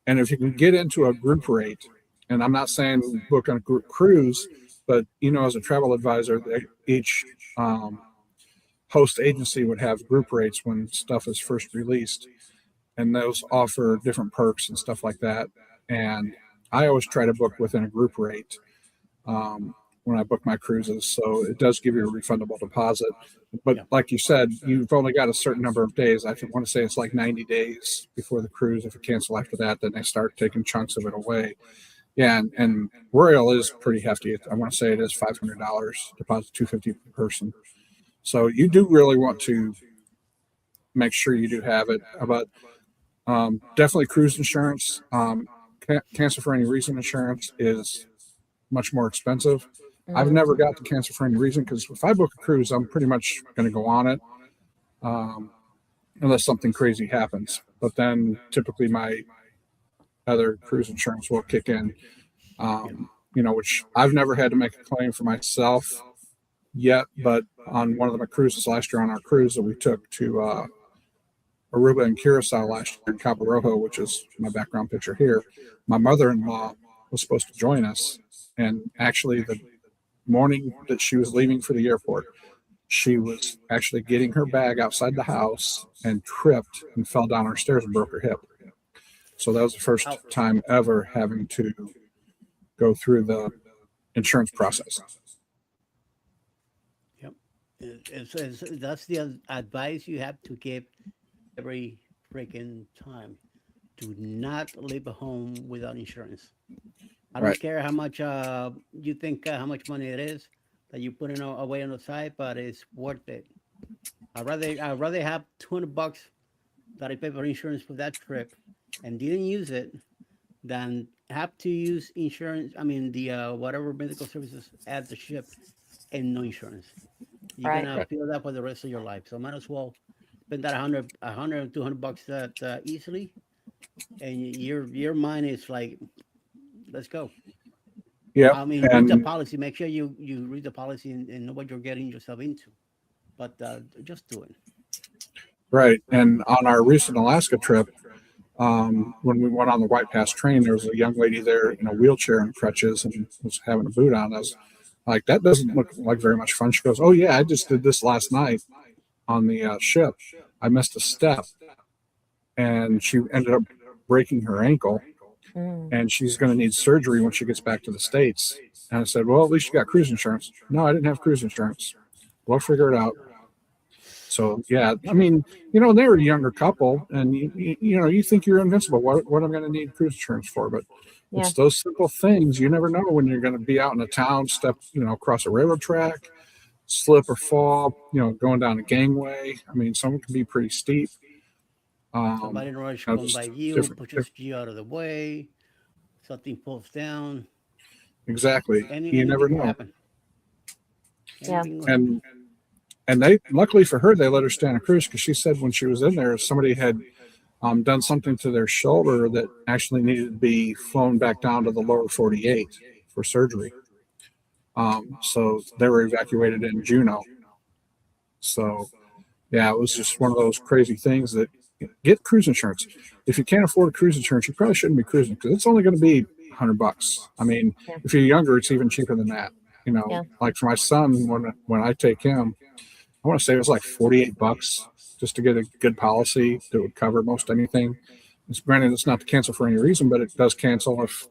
and if you can get into a group rate, and I'm not saying book on a group cruise, but as a travel advisor, each host agency would have group rates when stuff is first released, and those offer different perks and stuff like that. And I always try to book within a group rate when I book my cruises, so it does give you a refundable deposit. But like you said, you've only got a certain number of days. I want to say it's like 90 days before the cruise. If you cancel after that, then they start taking chunks of it away. Yeah, and Royal is pretty hefty. I want to say it is $500 deposit, $250 per person. So you do really want to make sure you do have it. But definitely cruise insurance, cancel for any reason insurance is much more expensive. I've never got to cancel for any reason, because if I book a cruise, I'm pretty much going to go on it unless something crazy happens. But then typically my other cruise insurance will kick in, which I've never had to make a claim for myself yet. But on one of my cruises last year, on our cruise that we took to Aruba and Curacao last year in Cabo Rojo, which is my background picture here, my mother-in-law was supposed to join us. And actually the morning that she was leaving for the airport, she was actually getting her bag outside the house and tripped and fell down our stairs and broke her hip. So that was the first time ever having to go through the insurance process. Yep. That's the advice you have to give every freaking time. Do not leave a home without insurance. I don't care how much you think how much money it is that you put away on the side, but it's worth it. I'd rather have $200 that I paid for insurance for that trip and didn't use it than have to use insurance. I mean the whatever medical services at the ship and no insurance. You're gonna feel that for the rest of your life. So might as well spend that $100, $200 that easily, and your mind is like, let's go. Yeah. I mean, read the policy. Make sure you read the policy and know what you're getting yourself into. But just do it. Right. And on our recent Alaska trip, when we went on the White Pass train, there was a young lady there in a wheelchair and crutches and was having a boot on. I was like, that doesn't look like very much fun. She goes, "Oh yeah, I just did this last night on the ship. I missed a step, and she ended up breaking her ankle, and she's going to need surgery when she gets back to the States." And I said, "Well, at least you got cruise insurance." "No, I didn't have cruise insurance." "We'll figure it out." So yeah, I mean, they were a younger couple, and you think you're invincible. What am I going to need cruise insurance for? But it's those simple things. You never know when you're going to be out in a town, step, across a railroad track, slip or fall, going down a gangway. I mean, some can be pretty steep. Somebody in a rush comes by you, pushes you out of the way. Something falls down. Exactly. You never know. Yeah. And they, luckily for her, they let her stay on a cruise, because she said when she was in there, somebody had done something to their shoulder that actually needed to be flown back down to the lower 48 for surgery. So they were evacuated in Juneau. So yeah, it was just one of those crazy things that get cruise insurance. If you can't afford cruise insurance, you probably shouldn't be cruising because it's only going to be $100. I mean, if you're younger, it's even cheaper than that. You know, like for my son, when I take him, I want to say it was like $48 just to get a good policy that would cover most anything. It's granted, it's not to cancel for any reason, but it does cancel if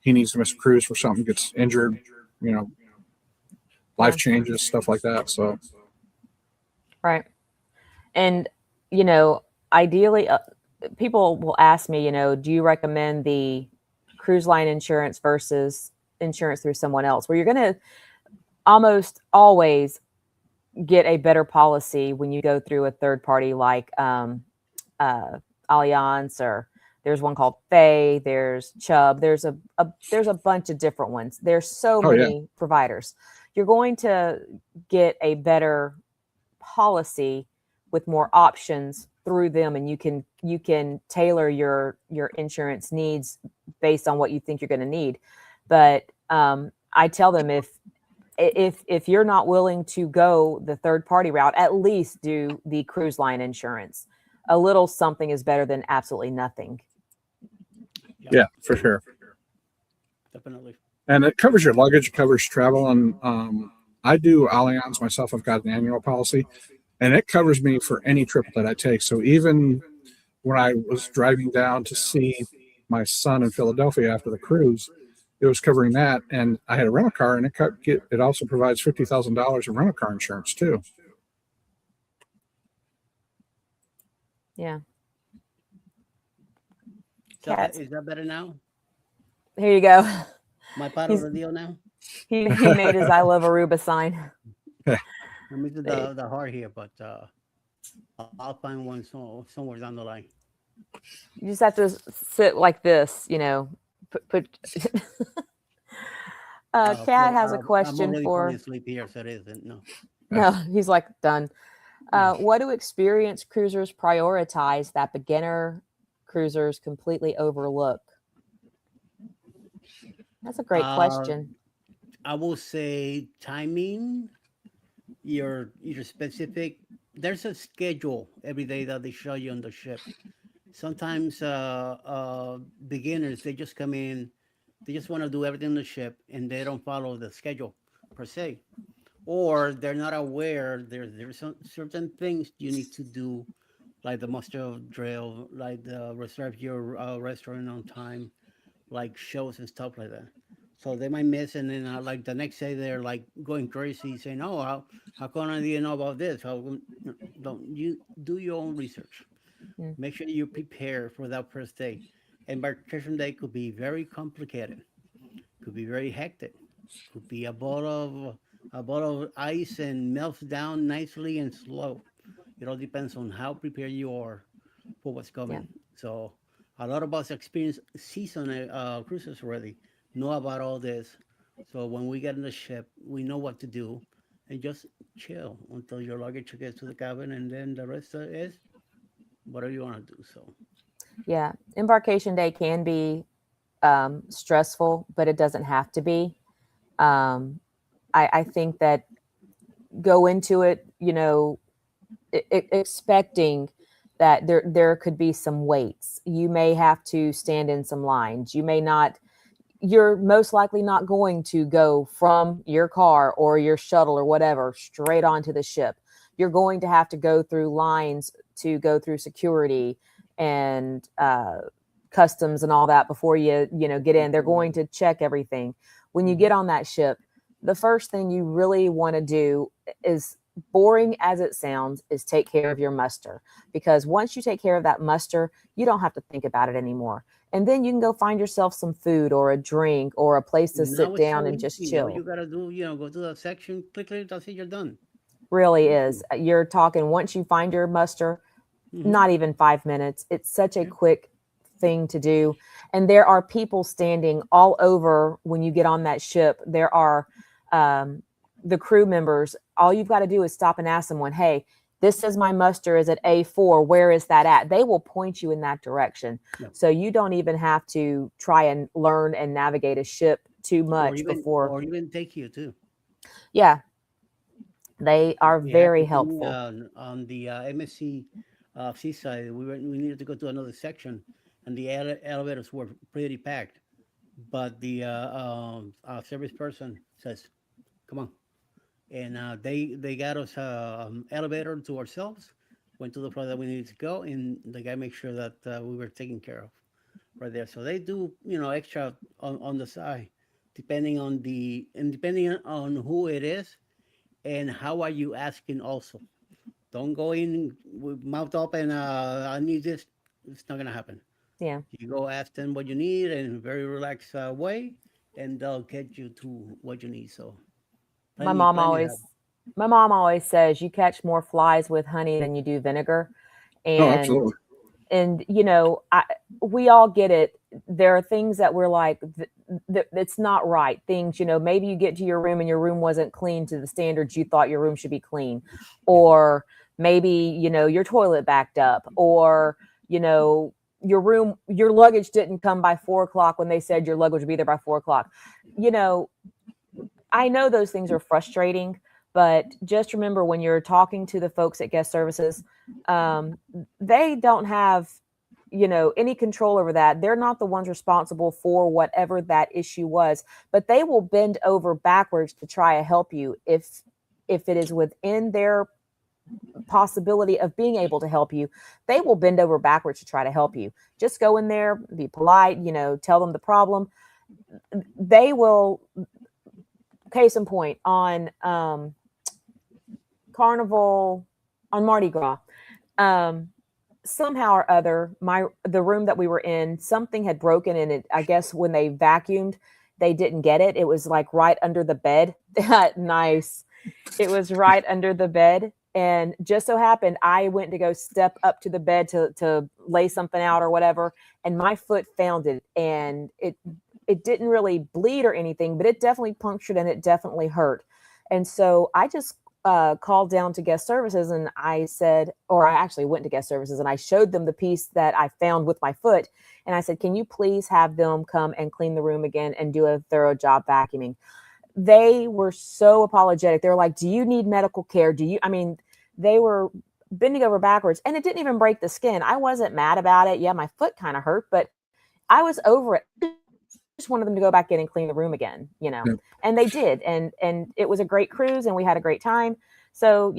he needs to miss a cruise for something, gets injured, you know, life changes, stuff like that. So, right. And, you know, ideally, people will ask me, you know, do you recommend the cruise line insurance versus insurance through someone else? Where you're going to almost always get a better policy when you go through a third party like Allianz, or there's one called Fay, there's Chubb, there's a bunch of different ones. There's so many providers. You're going to get a better policy with more options through them, and you can tailor your insurance needs based on what you think you're going to need. But I tell them if you're not willing to go the third party route, at least do the cruise line insurance. A little something is better than absolutely nothing. Yeah, for sure. Definitely. And it covers your luggage, it covers travel. And I do Allianz myself. I've got an annual policy, and it covers me for any trip that I take. So even when I was driving down to see my son in Philadelphia after the cruise, it was covering that. And I had a rental car, and it also provides $50,000 of rental car insurance too. Yeah. Is that better now? Here you go. My part of the deal now? He made his I love Aruba sign. Let me do the heart here, but I'll find one somewhere down the line. You just have to sit like this, you know. Put Kat has a question I'm for. Sleep here, so it isn't. No, he's like done. What do experienced cruisers prioritize that beginner cruisers completely overlook? That's a great question. I will say timing, your specific. There's a schedule every day that they show you on the ship. Sometimes beginners, they just come in, they just want to do everything on the ship, and they don't follow the schedule per se, or they're not aware there's some certain things you need to do, like the muster drill, like the reserve your restaurant on time, like shows and stuff like that. So they might miss, and then like the next day they're like going crazy, saying, "Oh, how come I didn't know about this?" Don't you do your own research? Make sure you prepare for that first day. Embarkation day could be very complicated, could be very hectic, could be a ball of ice and melts down nicely and slow. It all depends on how prepared you are for what's coming. So a lot of us experience season cruises already, know about all this. So when we get in the ship, we know what to do, and just chill until your luggage gets to the cabin, and then the rest is whatever you want to do. So yeah, embarkation day can be stressful, but it doesn't have to be. I think that go into it, you know, expecting that there could be some waits. You may have to stand in some lines. You're most likely not going to go from your car or your shuttle or whatever straight onto the ship. You're going to have to go through lines to go through security and customs and all that before you get in. They're going to check everything. When you get on that ship, the first thing you really want to do, is boring as it sounds, is take care of your muster. Because once you take care of that muster, you don't have to think about it anymore. And then you can go find yourself some food or a drink or a place to sit down and just chill. All you got to do, go to the section, quickly, that's it, you're done. Really is. You're talking, once you find your muster, not even 5 minutes. It's such a quick thing to do. And there are people standing all over when you get on that ship. There are the crew members. All you've got to do is stop and ask someone, hey, this says my muster is at A4. Where is that at? They will point you in that direction. Yep. So you don't even have to try and learn and navigate a ship too much or even take you too. Yeah. They are very helpful. On the MSC seaside, we needed to go to another section, and the elevators were pretty packed. But the service person says, "Come on," and they got us elevator to ourselves. Went to the floor that we needed to go, and the guy made sure that we were taken care of right there. So they do, extra on the side, depending on who it is and how are you asking also. Don't go in with mouth open, I need this. It's not gonna happen. Yeah. You go ask them what you need in a very relaxed way, and they'll get you to what you need. So My mom always says you catch more flies with honey than you do vinegar. And absolutely. And we all get it. There are things that we're like, it's not right. Things, maybe you get to your room and your room wasn't clean to the standards you thought your room should be clean, or maybe your toilet backed up, or your luggage didn't come by 4:00 when they said your luggage would be there by 4:00. I know those things are frustrating, but just remember when you're talking to the folks at guest services, they don't have, any control over that. They're not the ones responsible for whatever that issue was, but they will bend over backwards to try to help you if it is within their possibility of being able to help you. They will bend over backwards to try to help you. Just go in there, be polite, tell them the problem. They will. Case in point, on Carnival, on Mardi Gras, somehow or other, the room that we were in, something had broken in it. I guess when they vacuumed, they didn't get it. It was like right under the bed. Nice. It was right under the bed. And just so happened, I went to go step up to the bed to lay something out or whatever, and my foot found it, and it didn't really bleed or anything, but it definitely punctured and it definitely hurt. And so I just called down to guest services, and I actually went to guest services and I showed them the piece that I found with my foot. And I said, can you please have them come and clean the room again and do a thorough job vacuuming? They were so apologetic. They were like, do you need medical care? They were bending over backwards, and it didn't even break the skin. I wasn't mad about it. Yeah, my foot kind of hurt, but I was over it. Just wanted them to go back in and clean the room again, and they did. And it was a great cruise, and we had a great time. So,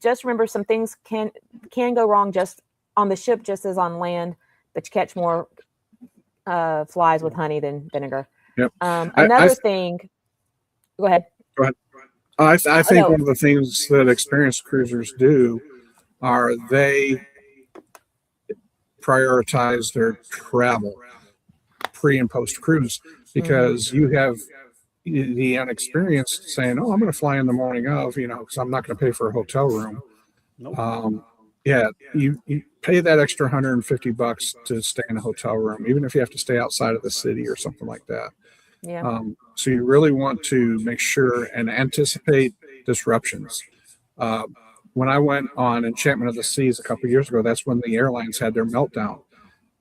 just remember, some things can go wrong just on the ship, just as on land, but you catch more flies with honey than vinegar. Yep. Another thing, go ahead. Go ahead. I think one of the things that experienced cruisers do are they prioritize their travel pre and post cruise, because you have the inexperienced saying, "Oh, I'm going to fly in the morning of, because I'm not going to pay for a hotel room." Nope. You pay that extra $150 to stay in a hotel room, even if you have to stay outside of the city or something like that. Yeah. So you really want to make sure and anticipate disruptions. When I went on Enchantment of the Seas a couple of years ago, that's when the airlines had their meltdown,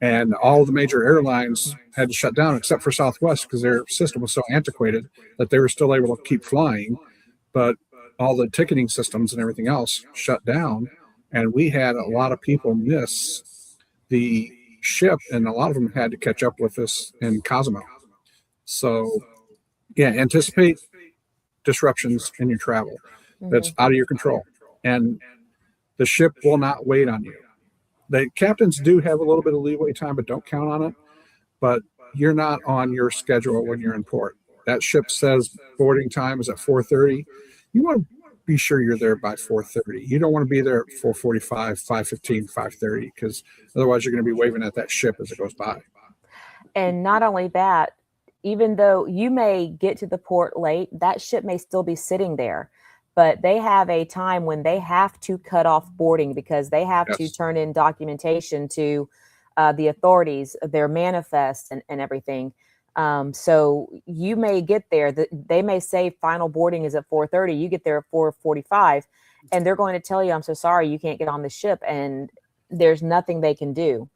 and all the major airlines had to shut down except for Southwest, because their system was so antiquated that they were still able to keep flying, but all the ticketing systems and everything else shut down, and we had a lot of people miss the ship, and a lot of them had to catch up with us in Cozumel. So, anticipate disruptions in your travel. That's out of your control, and the ship will not wait on you. The captains do have a little bit of leeway time, but don't count on it. But you're not on your schedule when you're in port. That ship says boarding time is at 4:30. You want to be sure you're there by 4:30. You don't want to be there at 4:45, 5:15, 5:30, because otherwise you're going to be waving at that ship as it goes by. And not only that, even though you may get to the port late, that ship may still be sitting there. But they have a time when they have to cut off boarding, because they have to turn in documentation to the authorities, their manifest and everything. So you may get there, they may say final boarding is at 4:30. You get there at 4:45 and they're going to tell you, I'm so sorry, you can't get on the ship, and there's nothing they can do.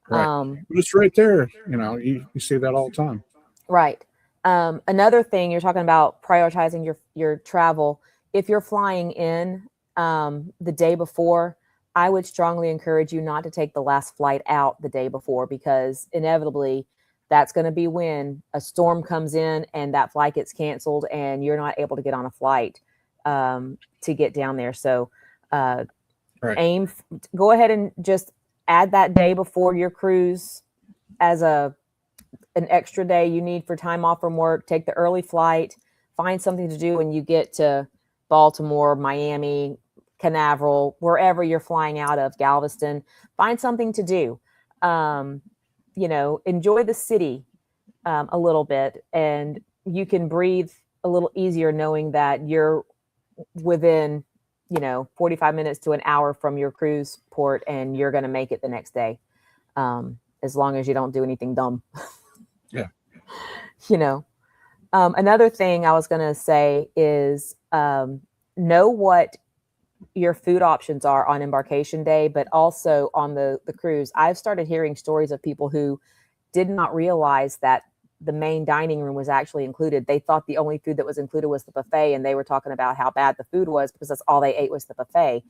Right. But it's right there. You see that all the time. Right. Another thing, you're talking about prioritizing your travel. If you're flying in the day before, I would strongly encourage you not to take the last flight out the day before, because inevitably that's going to be when a storm comes in and that flight gets canceled and you're not able to get on a flight to get down there. So right. Go ahead and just add that day before your cruise as an extra day you need for time off from work. Take the early flight, find something to do when you get to Baltimore, Miami, Canaveral, wherever you're flying out of, Galveston. Find something to do. Enjoy the city a little bit, and you can breathe a little easier knowing that you're within 45 minutes to an hour from your cruise port, and you're going to make it the next day, as long as you don't do anything dumb. Yeah. Another thing I was going to say is know what your food options are on embarkation day, but also on the cruise. I've started hearing stories of people who did not realize that the main dining room was actually included. They thought the only food that was included was the buffet, and they were talking about how bad the food was because that's all they ate was the buffet,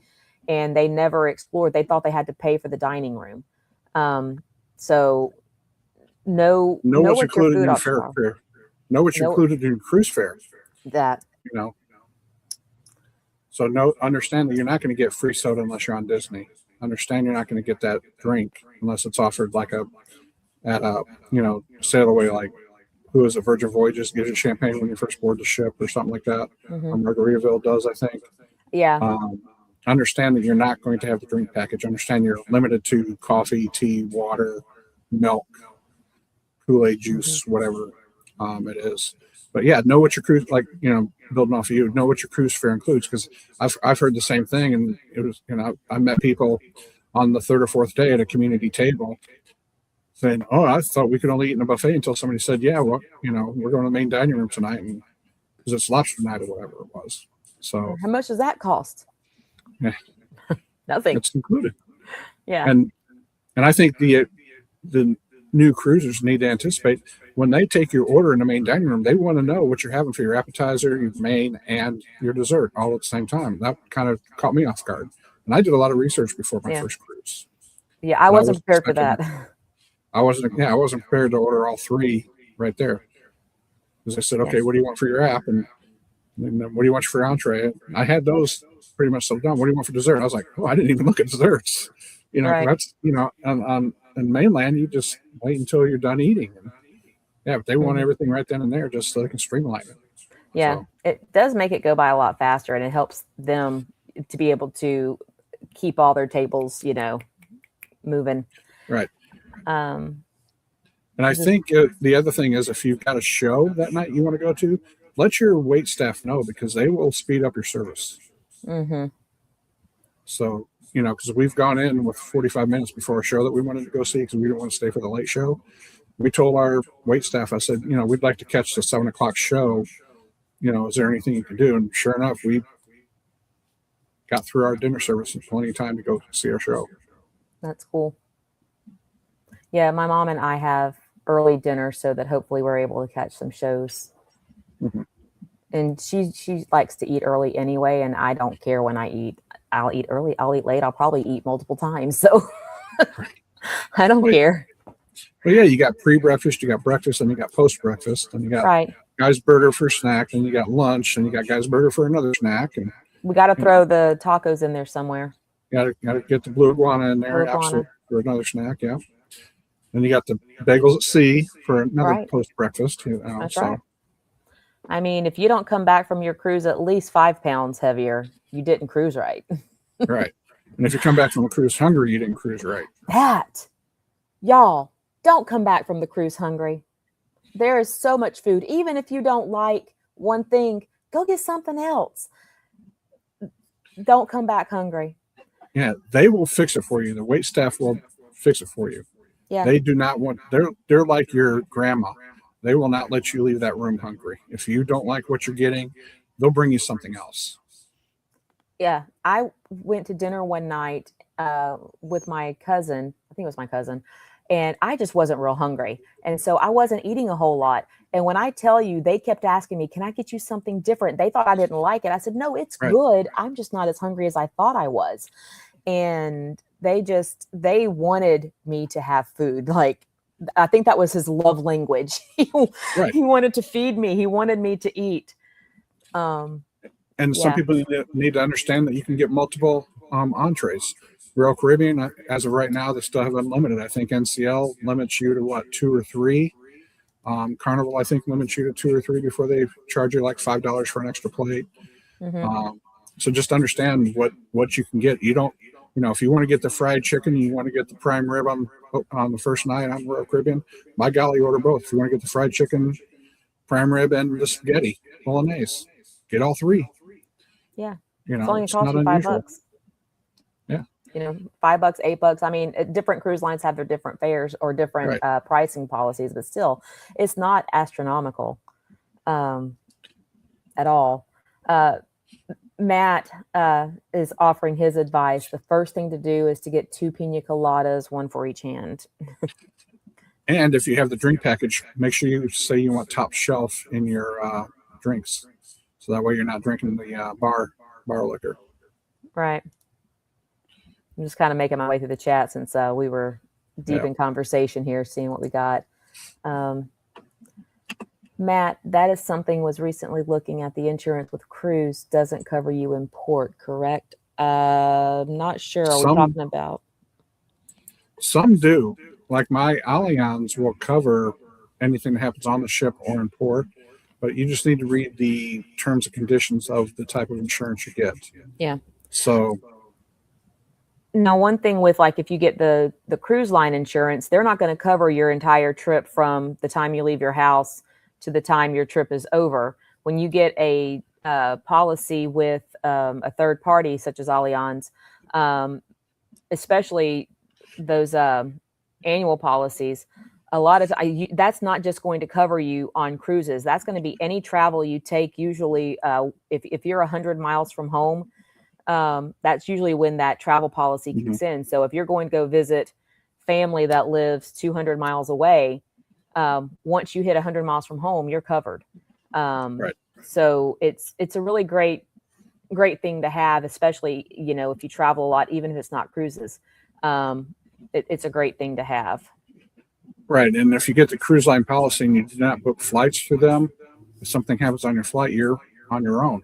and they never explored. They thought they had to pay for the dining room. So know what's what included your food in fare. Know what's included in cruise fare. That. So understand that you're not going to get free soda unless you're on Disney. Understand you're not going to get that drink unless it's offered at a sail away, like who is it, Virgin Voyages gives you champagne when you first board the ship or something like that. Mm-hmm. Or Margaritaville does, I think. Yeah. Understand that you're not going to have the drink package. Understand you're limited to coffee, tea, water, milk, Kool-Aid juice, mm-hmm. whatever it is. But yeah, know what your cruise, building off of you, know what your cruise fare includes, because I've heard the same thing, and it was, I met people on the third or fourth day at a community table saying, "Oh, I thought we could only eat in a buffet," until somebody said, "Yeah, well, we're going to the main dining room tonight, and because it's lobster night or whatever it was." So how much does that cost? Yeah, nothing. It's included. Yeah, and I think the new cruisers need to anticipate when they take your order in the main dining room, they want to know what you're having for your appetizer, your main, and your dessert all at the same time. That kind of caught me off guard. And I did a lot of research before my first cruise. Yeah, I wasn't prepared for that. I wasn't prepared to order all three right there. Because I said, okay, what do you want for your app? And then what do you want for your entree? I had those pretty much so done. What do you want for dessert? I was like, I didn't even look at desserts. That's, on mainland, you just wait until you're done eating. And, yeah, but they want everything right then and there just so they can streamline it. Yeah, so it does make it go by a lot faster, and it helps them to be able to keep all their tables, moving. Right. And I think the other thing is, if you've got a show that night you want to go to, let your wait staff know, because they will speed up your service. Mm-hmm. So, because we've gone in with 45 minutes before a show that we wanted to go see because we didn't want to stay for the late show. We told our wait staff, I said, we'd like to catch the 7:00 show. Is there anything you can do? And sure enough, we got through our dinner service in plenty of time to go see our show. That's cool. Yeah, my mom and I have early dinner so that hopefully we're able to catch some shows. Mm-hmm. And she likes to eat early anyway, and I don't care when I eat. I'll eat early, I'll eat late, I'll probably eat multiple times. So I don't care. Well, yeah, you got pre-breakfast, you got breakfast, and you got post-breakfast, and you got Guy's Burger for snack, and you got lunch, and you got Guy's Burger for another snack. And we got to throw the tacos in there somewhere. Got to get the blue iguana in there for another snack, yeah. And you got the bagels at sea for another post-breakfast. That's right. I mean, if you don't come back from your cruise at least 5 pounds heavier, you didn't cruise right. Right. And if you come back from a cruise hungry, you didn't cruise right. Y'all, don't come back from the cruise hungry. There is so much food. Even if you don't like one thing, go get something else. Don't come back hungry. Yeah, they will fix it for you. The wait staff will fix it for you. Yeah. They do not want, they're like your grandma. They will not let you leave that room hungry. If you don't like what you're getting, they'll bring you something else. Yeah, I went to dinner one night with my cousin. I think it was my cousin, and I just wasn't real hungry, and so I wasn't eating a whole lot. And when I tell you, they kept asking me, "Can I get you something different?" They thought I didn't like it. I said, "No, it's good. I'm just not as hungry as I thought I was." And they wanted me to have food. Like, I think that was his love language. He wanted to feed me. He wanted me to eat. And some people need to understand that you can get multiple entrees. Royal Caribbean, as of right now, they still have unlimited. I think NCL limits you to what, 2 or 3. Carnival, I think, limits you to 2 or 3 before they charge you like $5 for an extra plate. So just understand what you can get. You don't, if you want to get the fried chicken, you want to get the prime rib on the first night on Royal Caribbean, by golly, order both. If you want to get the fried chicken, prime rib, and the spaghetti bolognese, get all 3. Yeah. It's only it's cost not you unusual. $5. Yeah. $5, $8. I mean, different cruise lines have their different fares or different pricing policies, but still, it's not astronomical at all. Matt is offering his advice. The first thing to do is to get 2 pina coladas, 1 for each hand. And if you have the drink package, make sure you say you want top shelf in your drinks. So that way you're not drinking the bar liquor. Right. I'm just kind of making my way through the chat since we were deep in conversation here, seeing what we got. Matt, that is something was recently looking at the insurance with cruise doesn't cover you in port, correct? I'm not sure. Are we talking about? Some do. Like my Allianz will cover anything that happens on the ship or in port, but you just need to read the terms and conditions of the type of insurance you get. Yeah. So now, one thing with like if you get the cruise line insurance, they're not going to cover your entire trip from the time you leave your house to the time your trip is over. When you get a policy with a third party such as Allianz, especially those annual policies, a lot of that's not just going to cover you on cruises. That's going to be any travel you take. Usually, if you're 100 miles from home, that's usually when that travel policy kicks in. So if you're going to go visit family that lives 200 miles away, once you hit 100 miles from home, you're covered. So it's a really great thing to have, especially, if you travel a lot, even if it's not cruises. It's a great thing to have. Right. And if you get the cruise line policy and you do not book flights for them, if something happens on your flight, you're on your own.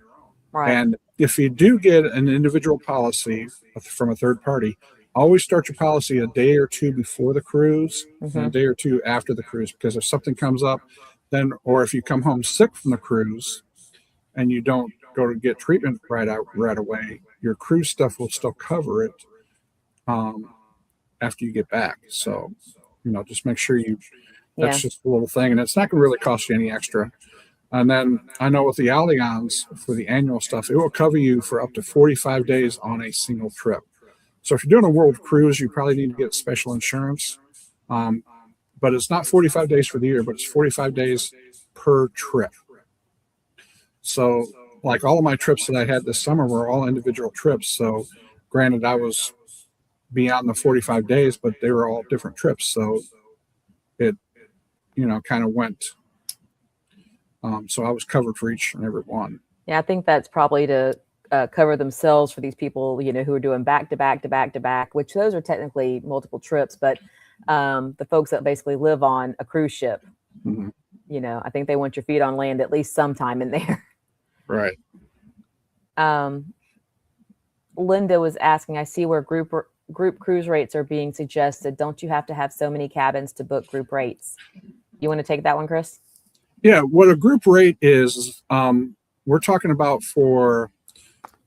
Right. And if you do get an individual policy from a third party, always start your policy a day or 2 before the cruise and a day or 2 after the cruise, because if something comes up, or if you come home sick from the cruise and you don't go to get treatment right away, your cruise stuff will still cover it after you get back. So, just make sure that's just a little thing, and it's not going to really cost you any extra. And then I know with the Allianz for the annual stuff, it will cover you for up to 45 days on a single trip. So if you're doing a world cruise, you probably need to get special insurance. But it's not 45 days for the year, but it's 45 days per trip. So like all of my trips that I had this summer were all individual trips. So granted, I was beyond the 45 days, but they were all different trips. So it, kind of went. So I was covered for each and every one. Yeah, I think that's probably to cover themselves for these people, who are doing back to back to back to back, which those are technically multiple trips, but the folks that basically live on a cruise ship, I think they want your feet on land at least sometime in there. Right. Linda was asking, I see where group cruise rates are being suggested. Don't you have to have so many cabins to book group rates? You want to take that one, Chris? Yeah, what a group rate is, we're talking about for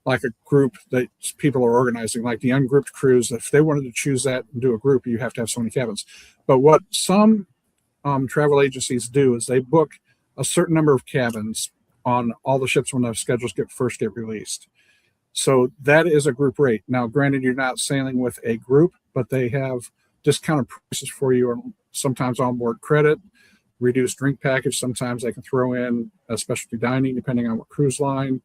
like a group that people are organizing, like the ungrouped cruise. If they wanted to choose that and do a group, you have to have so many cabins. But what some travel agencies do is they book a certain number of cabins on all the ships when the schedules first get released. So that is a group rate. Now, granted, you're not sailing with a group, but they have discounted prices for you, or sometimes onboard credit. reduced drink package. Sometimes they can throw in a specialty dining, depending on what cruise line,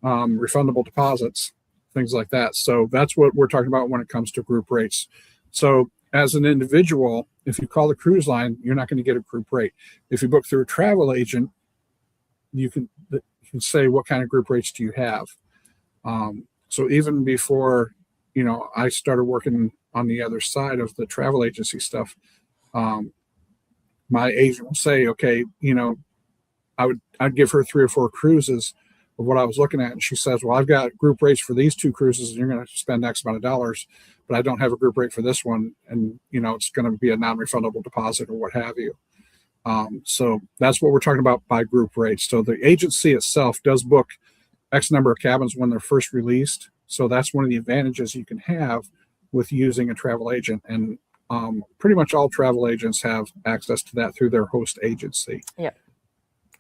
refundable deposits, things like that. So that's what we're talking about when it comes to group rates. So as an individual, if you call the cruise line, you're not going to get a group rate. If you book through a travel agent, you can say, what kind of group rates do you have? So even before, I started working on the other side of the travel agency stuff, my agent will say, okay, I'd give her 3 or 4 cruises of what I was looking at. And she says, well, I've got group rates for these 2 cruises and you're going to spend X amount of dollars, but I don't have a group rate for this one. And, it's going to be a non-refundable deposit or what have you. So that's what we're talking about by group rates. So the agency itself does book X number of cabins when they're first released. So that's one of the advantages you can have with using a travel agent. And pretty much all travel agents have access to that through their host agency. Yep.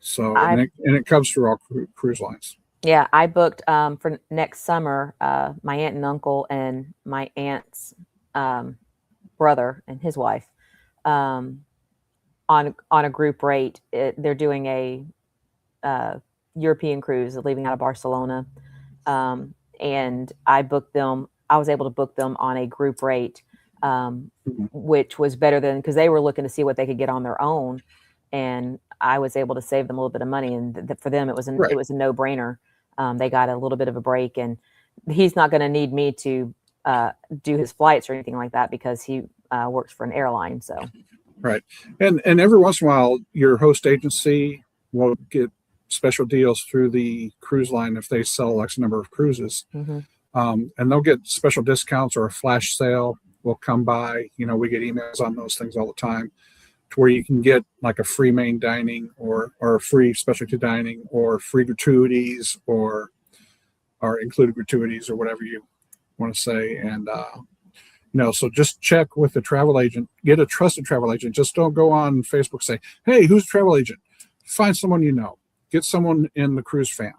So, and it comes through all cruise lines. Yeah, I booked for next summer, my aunt and uncle and my aunt's brother and his wife on a group rate. They're doing a European cruise, leaving out of Barcelona, and I booked them. I was able to book them on a group rate, which was better than, because they were looking to see what they could get on their own, and I was able to save them a little bit of money. And for them, it was it was a no-brainer. They got a little bit of a break, and he's not going to need me to do his flights or anything like that because he works for an airline. So, right, and every once in a while, your host agency will get special deals through the cruise line if they sell X number of cruises, and they'll get special discounts, or a flash sale will come by. We get emails on those things all the time, to where you can get like a free main dining or a free specialty dining or free gratuities or included gratuities or whatever you want to say. And, so just check with the travel agent, get a trusted travel agent. Just don't go on Facebook and say, hey, who's a travel agent? Find someone, get someone in the cruise fam.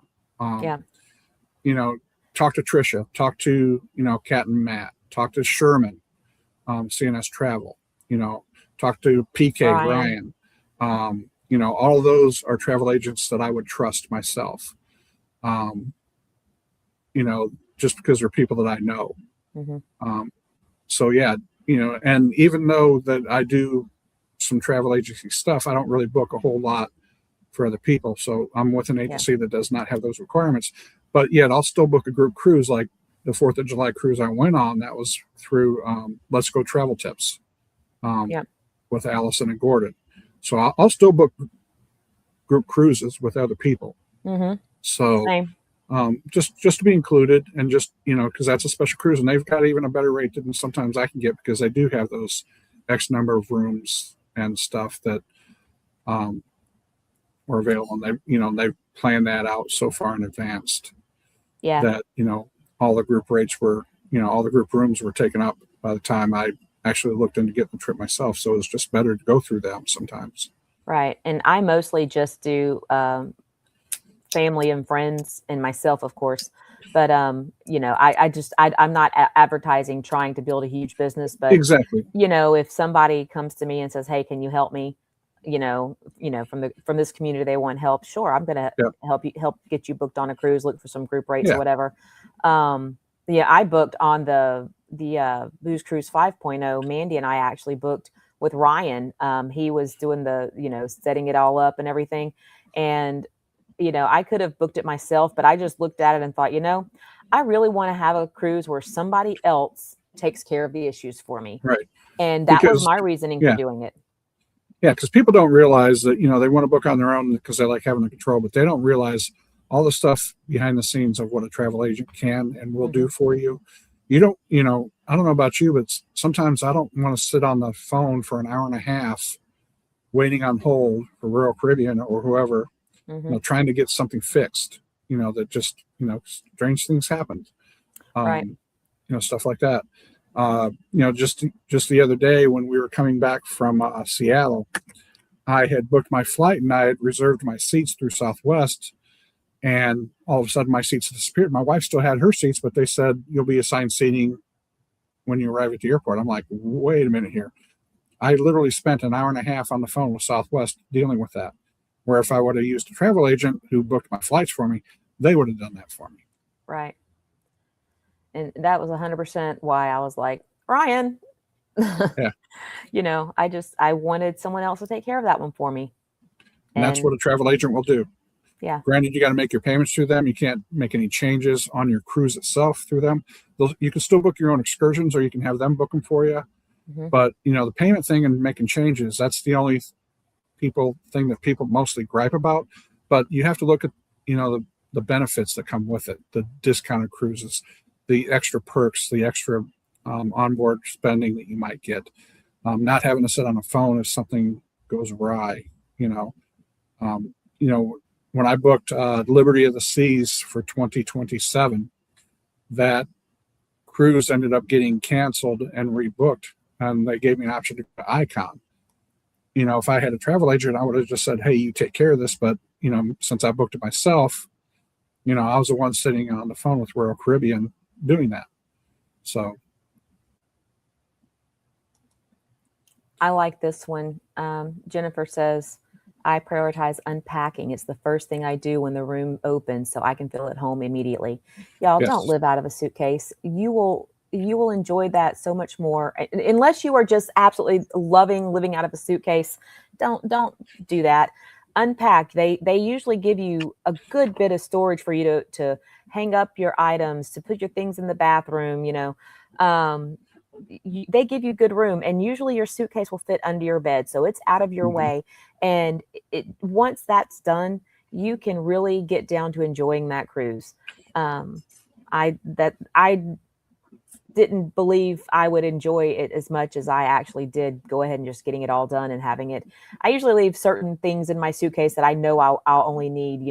Talk to Tricia, talk to, Kat and Matt, talk to Sherman, CNS Travel, talk to PK, Ryan. All of those are travel agents that I would trust myself. Just because they're people that I know. So yeah, and even though that I do some travel agency stuff, I don't really book a whole lot for other people. So I'm with an agency that does not have those requirements, but yet I'll still book a group cruise. Like the 4th of July cruise I went on, that was through Let's Go Travel Tips. With Allison and Gordon. So I'll still book group cruises with other people. So just to be included, and just, because that's a special cruise and they've got even a better rate than sometimes I can get, because they do have those X number of rooms and stuff that were available. And they've planned that out so far in advance that, all the group rates were, all the group rooms were taken up by the time I actually looked into getting the trip myself. So it's just better to go through them sometimes. Right. And I mostly just do family and friends and myself, of course. But, I'm not advertising trying to build a huge business. But, exactly. If somebody comes to me and says, hey, can you help me? From this community, they want help. Sure. I'm going to help get you booked on a cruise, look for some group rates or whatever. I booked on the Booze Cruise 5.0. Mandy and I actually booked with Ryan. He was doing the, setting it all up and everything. And, I could have booked it myself, but I just looked at it and thought, I really want to have a cruise where somebody else takes care of the issues for me. Right. And that was my reasoning for doing it. Yeah. Because people don't realize that, they want to book on their own because they like having the control, but they don't realize all the stuff behind the scenes of what a travel agent can and will do for you. I don't know about you, but sometimes I don't want to sit on the phone for an hour and a half waiting on hold for Royal Caribbean or whoever, trying to get something fixed, that just, strange things happen. Stuff like that. Just the other day when we were coming back from Seattle, I had booked my flight and I had reserved my seats through Southwest. And all of a sudden my seats disappeared. My wife still had her seats, but they said, you'll be assigned seating when you arrive at the airport. I'm like, wait a minute here. I literally spent an hour and a half on the phone with Southwest dealing with that. Where if I would have used a travel agent who booked my flights for me, they would have done that for me. Right. And that was 100% why I was like, Ryan, Yeah. I wanted someone else to take care of that one for me. And that's what a travel agent will do. Yeah. Granted, you got to make your payments through them. You can't make any changes on your cruise itself through them. You can still book your own excursions, or you can have them book them for you. Mm-hmm. But, the payment thing and making changes, that's the only thing that people mostly gripe about. But you have to look at, the benefits that come with it, the discounted cruises, the extra perks, the extra onboard spending that you might get. Not having to sit on a phone if something goes awry, when I booked Liberty of the Seas for 2027, that cruise ended up getting canceled and rebooked, and they gave me an option to go to Icon. If I had a travel agent, I would have just said, hey, you take care of this. But, since I booked it myself, I was the one sitting on the phone with Royal Caribbean doing that. So. I like this one. Jennifer says, I prioritize unpacking. It's the first thing I do when the room opens so I can feel at home immediately. Y'all, yes. Don't live out of a suitcase. You will enjoy that so much more. Unless you are just absolutely loving living out of a suitcase, don't do that. Unpack. They usually give you a good bit of storage for you to hang up your items, to put your things in the bathroom, they give you good room, and usually your suitcase will fit under your bed, so it's out of your mm-hmm. way. And once that's done, you can really get down to enjoying that cruise. I didn't believe I would enjoy it as much as I actually did. Go ahead and just getting it all done and having it. I usually leave certain things in my suitcase that I know I'll only need,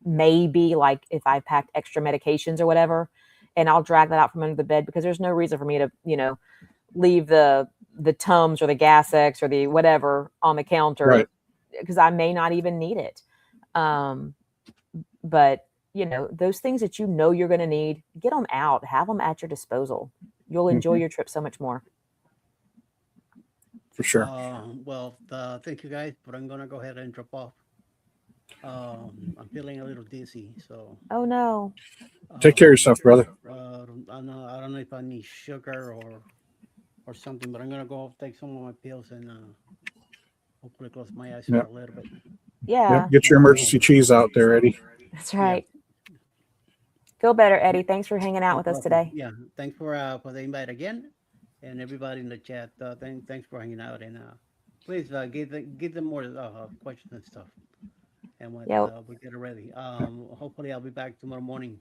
maybe like if I packed extra medications or whatever, and I'll drag that out from under the bed, because there's no reason for me to, leave the Tums or the Gas X or the whatever on the counter, right, because I may not even need it. But those things that you're going to need, get them out, have them at your disposal. You'll enjoy mm-hmm. your trip so much more. For sure. Thank you guys, but I'm going to go ahead and drop off. I'm feeling a little dizzy, so. Oh no. Take care of yourself, brother. I don't know if I need sugar or something, but I'm going to go take some of my pills and hopefully close my eyes for a little bit. Yeah. Get your emergency cheese out there, Eddie. That's right. Yeah. Feel better, Eddie. Thanks for hanging out with us today. Yeah, thanks for the invite again, and everybody in the chat. Thanks for hanging out, and please give them more questions and stuff, and when we get it ready. Hopefully, I'll be back tomorrow morning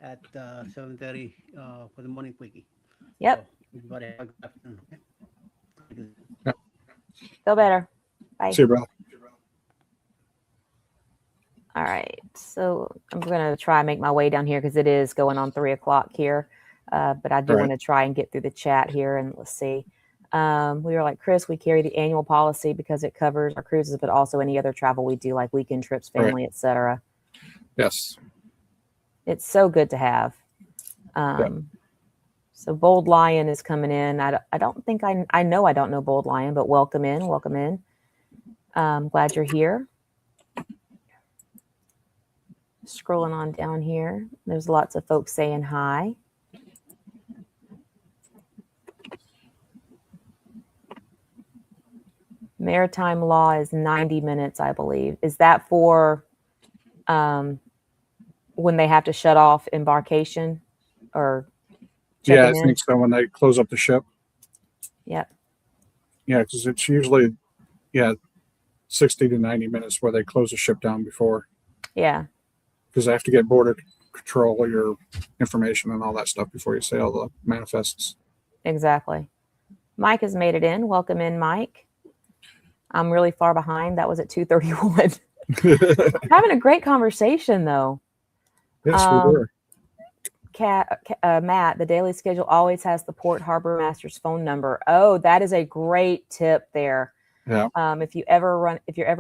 at 7:30 for the morning quickie. Yep. So everybody have a good afternoon. Okay? Feel better. Bye. See you, brother. All right, so I'm going to try and make my way down here because it is going on 3 o'clock here. But I do want to try and get through the chat here, and let's see. We were like, Chris, we carry the annual policy because it covers our cruises, but also any other travel we do, like weekend trips, family, etc. Yes. It's so good to have. So Bold Lion is coming in. I don't think I know Bold Lion, but welcome in. Welcome in. Glad you're here. Scrolling on down here, there's lots of folks saying hi. Maritime law is 90 minutes, I believe. Is that for when they have to shut off embarkation or I think so, when they close up the ship. Yep. Yeah, because it's usually 60 to 90 minutes where they close the ship down before. Yeah. Because they have to get border control your information and all that stuff before you sail the manifests. Exactly. Mike has made it in. Welcome in, Mike. I'm really far behind. That was at 2:31. Having a great conversation, though. Yes, we were. Matt, the daily schedule always has the Port Harbor Master's phone number. Oh, that is a great tip there. Yeah. If you're ever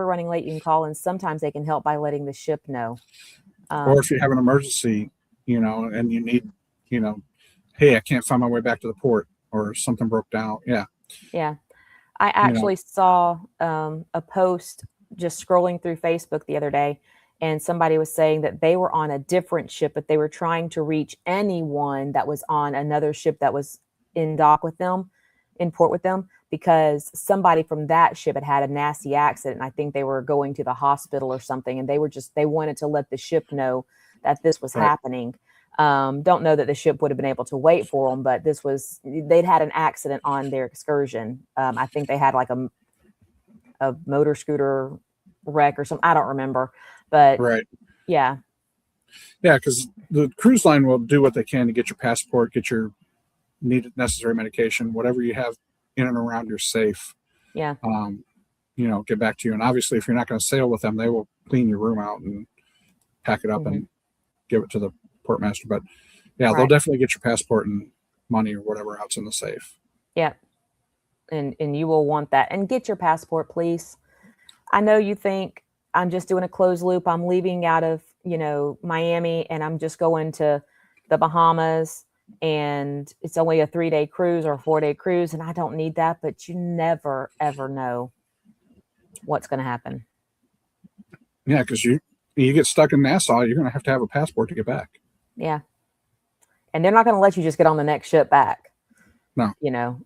running late, you can call, and sometimes they can help by letting the ship know. Or if you have an emergency, and you need, hey, I can't find my way back to the port, or something broke down. Yeah. Yeah. I actually saw a post just scrolling through Facebook the other day, and somebody was saying that they were on a different ship, but they were trying to reach anyone that was on another ship that was in dock with them, in port with them, because somebody from that ship had a nasty accident. And I think they were going to the hospital or something, and they wanted to let the ship know that this was happening. Don't know that the ship would have been able to wait for them, but they'd had an accident on their excursion. I think they had like a motor scooter wreck or something. I don't remember, but yeah. Yeah, because the cruise line will do what they can to get your passport, get your needed necessary medication, whatever you have in and around your safe. Yeah. Get back to you. And obviously, if you're not going to sail with them, they will clean your room out and pack it up and give it to the port master. But yeah, they'll definitely get your passport and money or whatever else in the safe. Yeah. And you will want that. And get your passport, please. I know you think I'm just doing a closed loop. I'm leaving out of, Miami, and I'm just going to the Bahamas, and it's only a 3-day cruise or a 4-day cruise, and I don't need that. But you never, ever know what's going to happen. Yeah, because you get stuck in Nassau, you're going to have a passport to get back. Yeah. And they're not going to let you just get on the next ship back. No.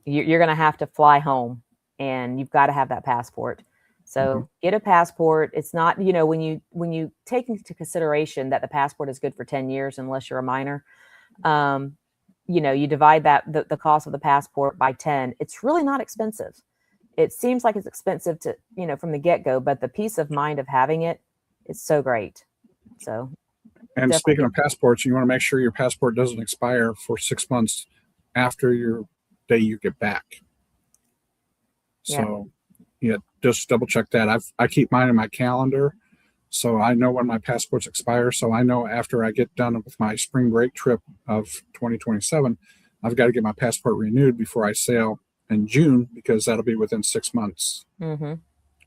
You're going to have to fly home, and you've got to have that passport. So get a passport. It's not, when you take into consideration that the passport is good for 10 years, unless you're a minor, you divide the cost of the passport by 10. It's really not expensive. It seems like it's expensive to, from the get-go, but the peace of mind of having it is so great. So. And speaking of passports, you want to make sure your passport doesn't expire for 6 months after your day you get back. So just double check that. I keep mine in my calendar, so I know when my passports expire. So I know after I get done with my spring break trip of 2027, I've got to get my passport renewed before I sail in June, because that'll be within 6 months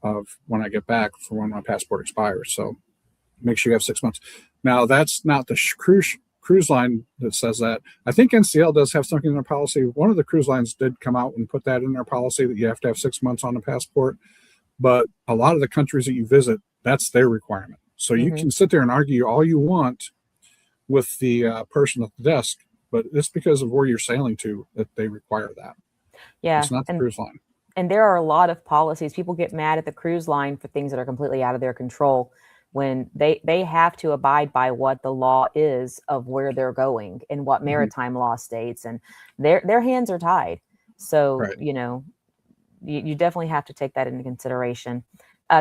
of when I get back for when my passport expires. So make sure you have 6 months. Now, that's not the cruise line that says that. I think NCL does have something in their policy. One of the cruise lines did come out and put that in their policy, that you have to have 6 months on the passport. But a lot of the countries that you visit, that's their requirement. So you can sit there and argue all you want with the person at the desk, but it's because of where you're sailing to that they require that. Yeah. It's not the cruise line. And there are a lot of policies. People get mad at the cruise line for things that are completely out of their control, when they have to abide by what the law is of where they're going and what maritime law states, and their hands are tied. So, you definitely have to take that into consideration.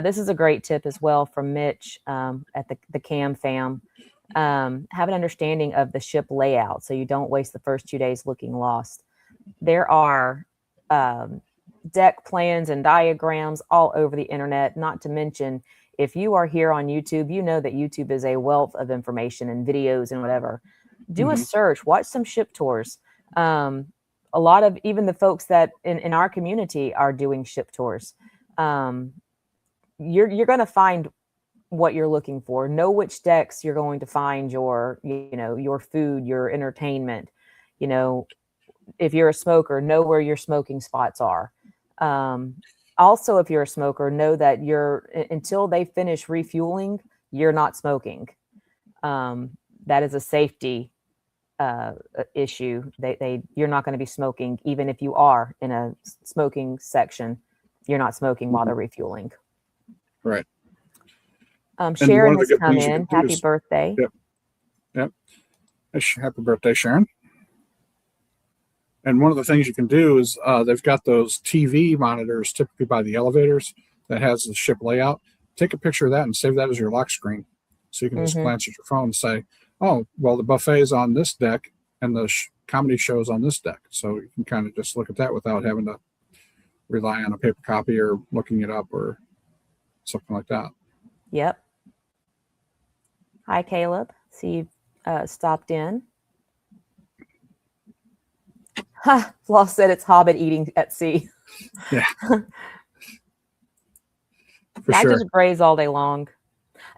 This is a great tip as well from Mitch at the Cam Fam. Have an understanding of the ship layout, so you don't waste the first 2 days looking lost. There are deck plans and diagrams all over the internet, not to mention, if you are here on YouTube, you know that YouTube is a wealth of information and videos and whatever. Do a search, watch some ship tours. A lot of even the folks that in our community are doing ship tours. You're going to find what you're looking for. Know which decks you're going to find your food, your entertainment. If you're a smoker, know where your smoking spots are. Also, if you're a smoker, know that until they finish refueling, you're not smoking. That is a safety issue. You're not going to be smoking, even if you are in a smoking section. You're not smoking while they're refueling. Right. Sharon has come in. Happy birthday. Yep. Happy birthday, Sharon. And one of the things you can do is they've got those TV monitors typically by the elevators that has the ship layout. Take a picture of that and save that as your lock screen. So you can just glance at your phone and say, oh, well, the buffet is on this deck and the comedy show is on this deck. So you can kind of just look at that without having to rely on a paper copy or looking it up or something like that. Yep. Hi, Caleb. See you stopped in. Floss said it's hobbit eating at sea. Yeah. I just graze all day long.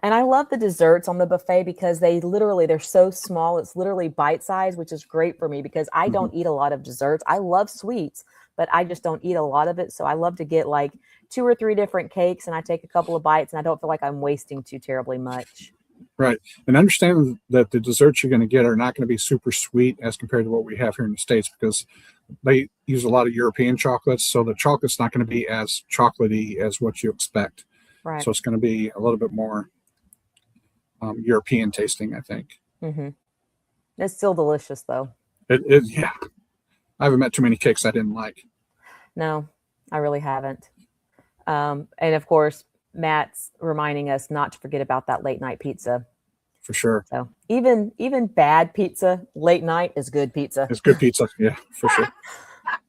And I love the desserts on the buffet because they're so small. It's literally bite size, which is great for me because I don't eat a lot of desserts. I love sweets, but I just don't eat a lot of it. So I love to get like 2 or 3 different cakes and I take a couple of bites and I don't feel like I'm wasting too terribly much. Right. And understand that the desserts you're going to get are not going to be super sweet as compared to what we have here in the States, because they use a lot of European chocolates. So the chocolate's not going to be as chocolatey as what you expect. Right. So it's going to be a little bit more European tasting, I think. Mm-hmm. It's still delicious, though. Yeah. I haven't met too many cakes I didn't like. No, I really haven't. And of course, Matt's reminding us not to forget about that late night pizza. For sure. So even bad pizza late night is good pizza. It's good pizza. Yeah, for sure.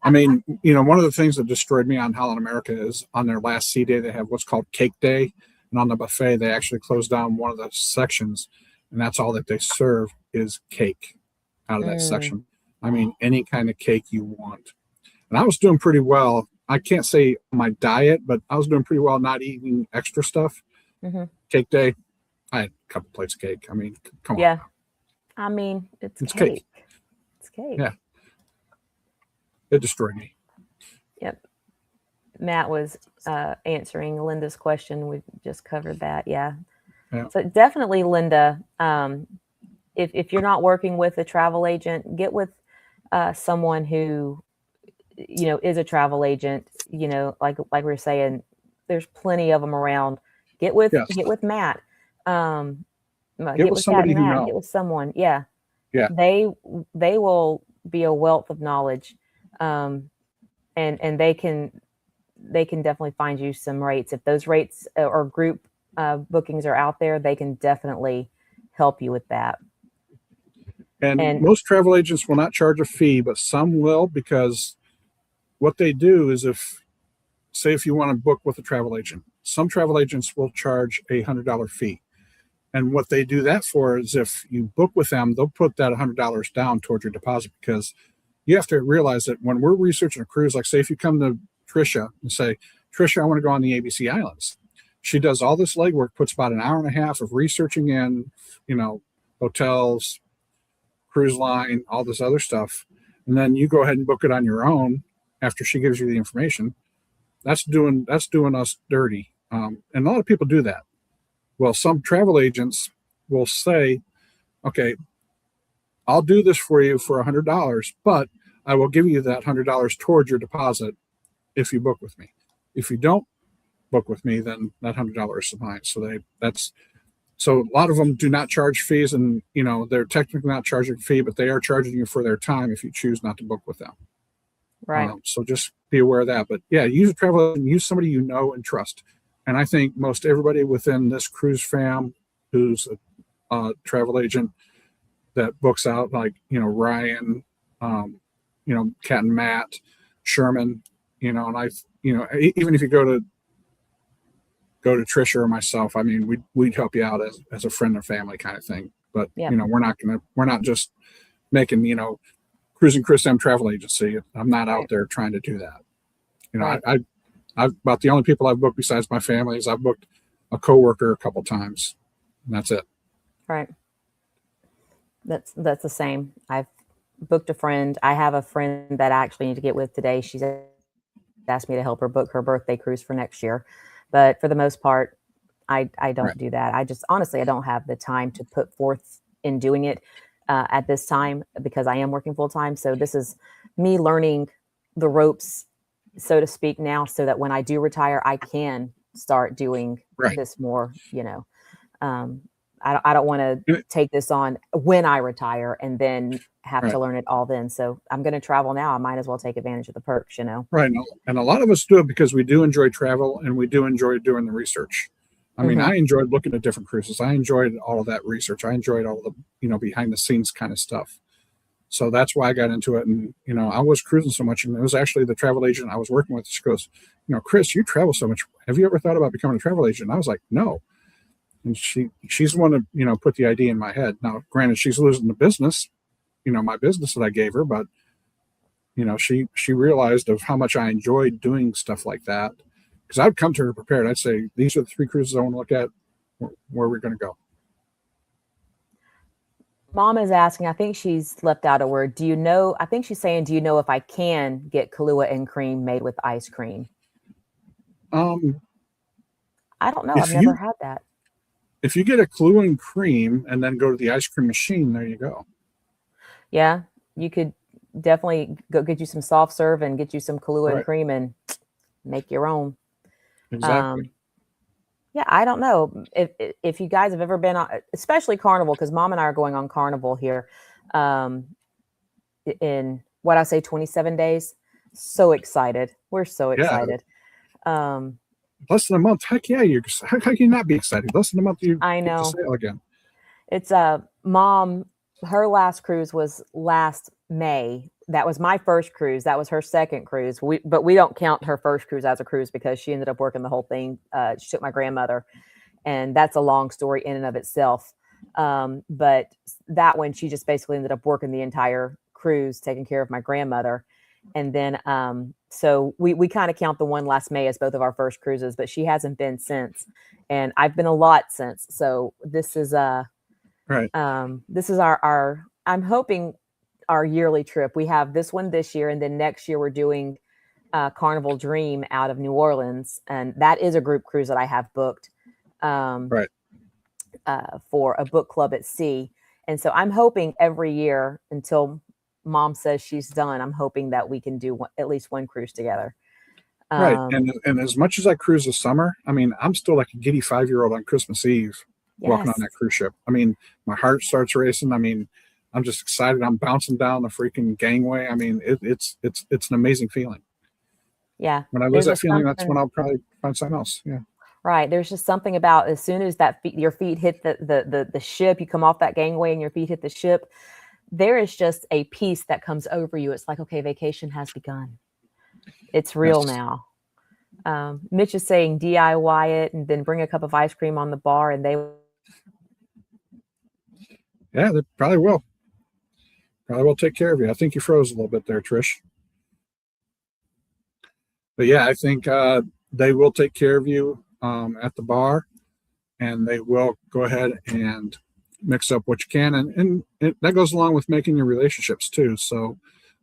I mean, you know, one of the things that destroyed me on Holland America is on their last C day, they have what's called Cake Day. And on the buffet, they actually close down one of the sections, and that's all that they serve is cake out of that section. I mean, any kind of cake you want. And I was doing pretty well. I can't say my diet, but I was doing pretty well not eating extra stuff. Cake Day, I had a couple plates of cake. I mean, come on. Yeah. I mean, it's cake. It's cake. Yeah. It destroyed me. Yep. Matt was answering Linda's question. We just covered that. Yeah. So definitely, Linda, if you're not working with a travel agent, get with someone who, you know, is a travel agent. You know, like we were saying, there's plenty of them around. Get with Matt. Get with somebody who knows. Get with someone. Yeah. Yeah. They will be a wealth of knowledge, and they can definitely find you some rates. If those rates or group bookings are out there, they can definitely help you with that. And most travel agents will not charge a fee, but some will, because what they do is if you want to book with a travel agent, some travel agents will charge $100 fee. And what they do that for is if you book with them, they'll put that $100 down towards your deposit, because you have to realize that when we're researching a cruise, like say if you come to Tricia and say, Tricia, I want to go on the ABC Islands. She does all this legwork, puts about an hour and a half of researching in, you know, hotels, cruise line, all this other stuff. And then you go ahead and book it on your own after she gives you the information. That's doing us dirty. And a lot of people do that. Well, some travel agents will say, okay, I'll do this for you for $100, but I will give you that $100 towards your deposit if you book with me. If you don't book with me, then that $100 is mine. So a lot of them do not charge fees, and you know they're technically not charging a fee, but they are charging you for their time if you choose not to book with them. Right. So just be aware of that. But yeah, use a travel agent, use somebody you know and trust. And I think most everybody within this cruise fam who's a travel agent that books out, like, you know, Ryan, you know, Kat and Matt, Sherman, you know, and even if you go to Tricia or myself, I mean, we'd help you out as a friend or family kind of thing. But, you know, we're not just making, you know, Cruising Chris M travel agency. I'm not out there trying to do that. You know, I've about the only people I've booked besides my family is I've booked a coworker a couple times, and that's it. Right. That's the same. I've booked a friend. I have a friend that I actually need to get with today. She's asked me to help her book her birthday cruise for next year. But for the most part, I don't do that. I just, honestly, I don't have the time to put forth in doing it at this time because I am working full time. So this is me learning the ropes, so to speak, now, so that when I do retire, I can start doing this more, you know. I don't want to take this on when I retire and then have to learn it all then. So I'm going to travel now. I might as well take advantage of the perks, you know? Right. And a lot of us do it because we do enjoy travel and we do enjoy doing the research. I mean, I enjoyed looking at different cruises. I enjoyed all of that research. I enjoyed all the, you know, behind the scenes kind of stuff. So that's why I got into it. And, you know, I was cruising so much, and it was actually the travel agent I was working with. She goes, you know, Chris, you travel so much. Have you ever thought about becoming a travel agent? And I was like, no. And she's the one that, you know, put the idea in my head. Now, granted, she's losing the business, you know, my business that I gave her, but, you know, she realized of how much I enjoyed doing stuff like that. Because I'd come to her prepared. I'd say, these are the 3 cruises I want to look at. where we're going to go. Mom is asking, I think she's left out a word. Do you know, I think she's saying, do you know if I can get Kahlua and cream made with ice cream? I don't know. I've never had that. If you get a Kahlua and cream and then go to the ice cream machine, there you go. Yeah, you could definitely go get you some soft serve and get you some Kahlua and cream and make your own. Exactly. Yeah, I don't know if you guys have ever been on, especially Carnival, because Mom and I are going on Carnival here in what I say 27 days. So excited. We're so excited. Less than a month. Heck yeah. How can you not be excited? Less than a month you I know. get to sail again. It's Mom, her last cruise was last May. That was my first cruise. That was her second cruise. But we don't count her first cruise as a cruise because she ended up working the whole thing. She took my grandmother, and that's a long story in and of itself. But that one, she just basically ended up working the entire cruise, taking care of my grandmother. And then, so we kind of count the one last May as both of our first cruises, but she hasn't been since. And I've been a lot since. So this is this is our I'm hoping our yearly trip. We have this one this year, and then next year we're doing Carnival Dream out of New Orleans, and that is a group cruise that I have booked for a book club at sea. And so I'm hoping every year until Mom says she's done, I'm hoping that we can do at least one cruise together. And as much as I cruise this summer, I mean, I'm still like a giddy 5-year-old on Christmas Eve walking on that cruise ship. I mean, my heart starts racing. I mean, I'm just excited. I'm bouncing down the freaking gangway. I mean, it's an amazing feeling. Yeah. When I lose that feeling, that's when I'll probably find something else. Yeah. Right. There's just something about as soon as your feet hit the ship, you come off that gangway and your feet hit the ship, there is just a peace that comes over you. It's like, okay, vacation has begun. It's real now. Mitch is saying DIY it and then bring a cup of ice cream on the bar, and they probably will. Probably will take care of you. I think you froze a little bit there, Trish. But yeah, I think they will take care of you at the bar, and they will go ahead and mix up what you can. And that goes along with making your relationships too. So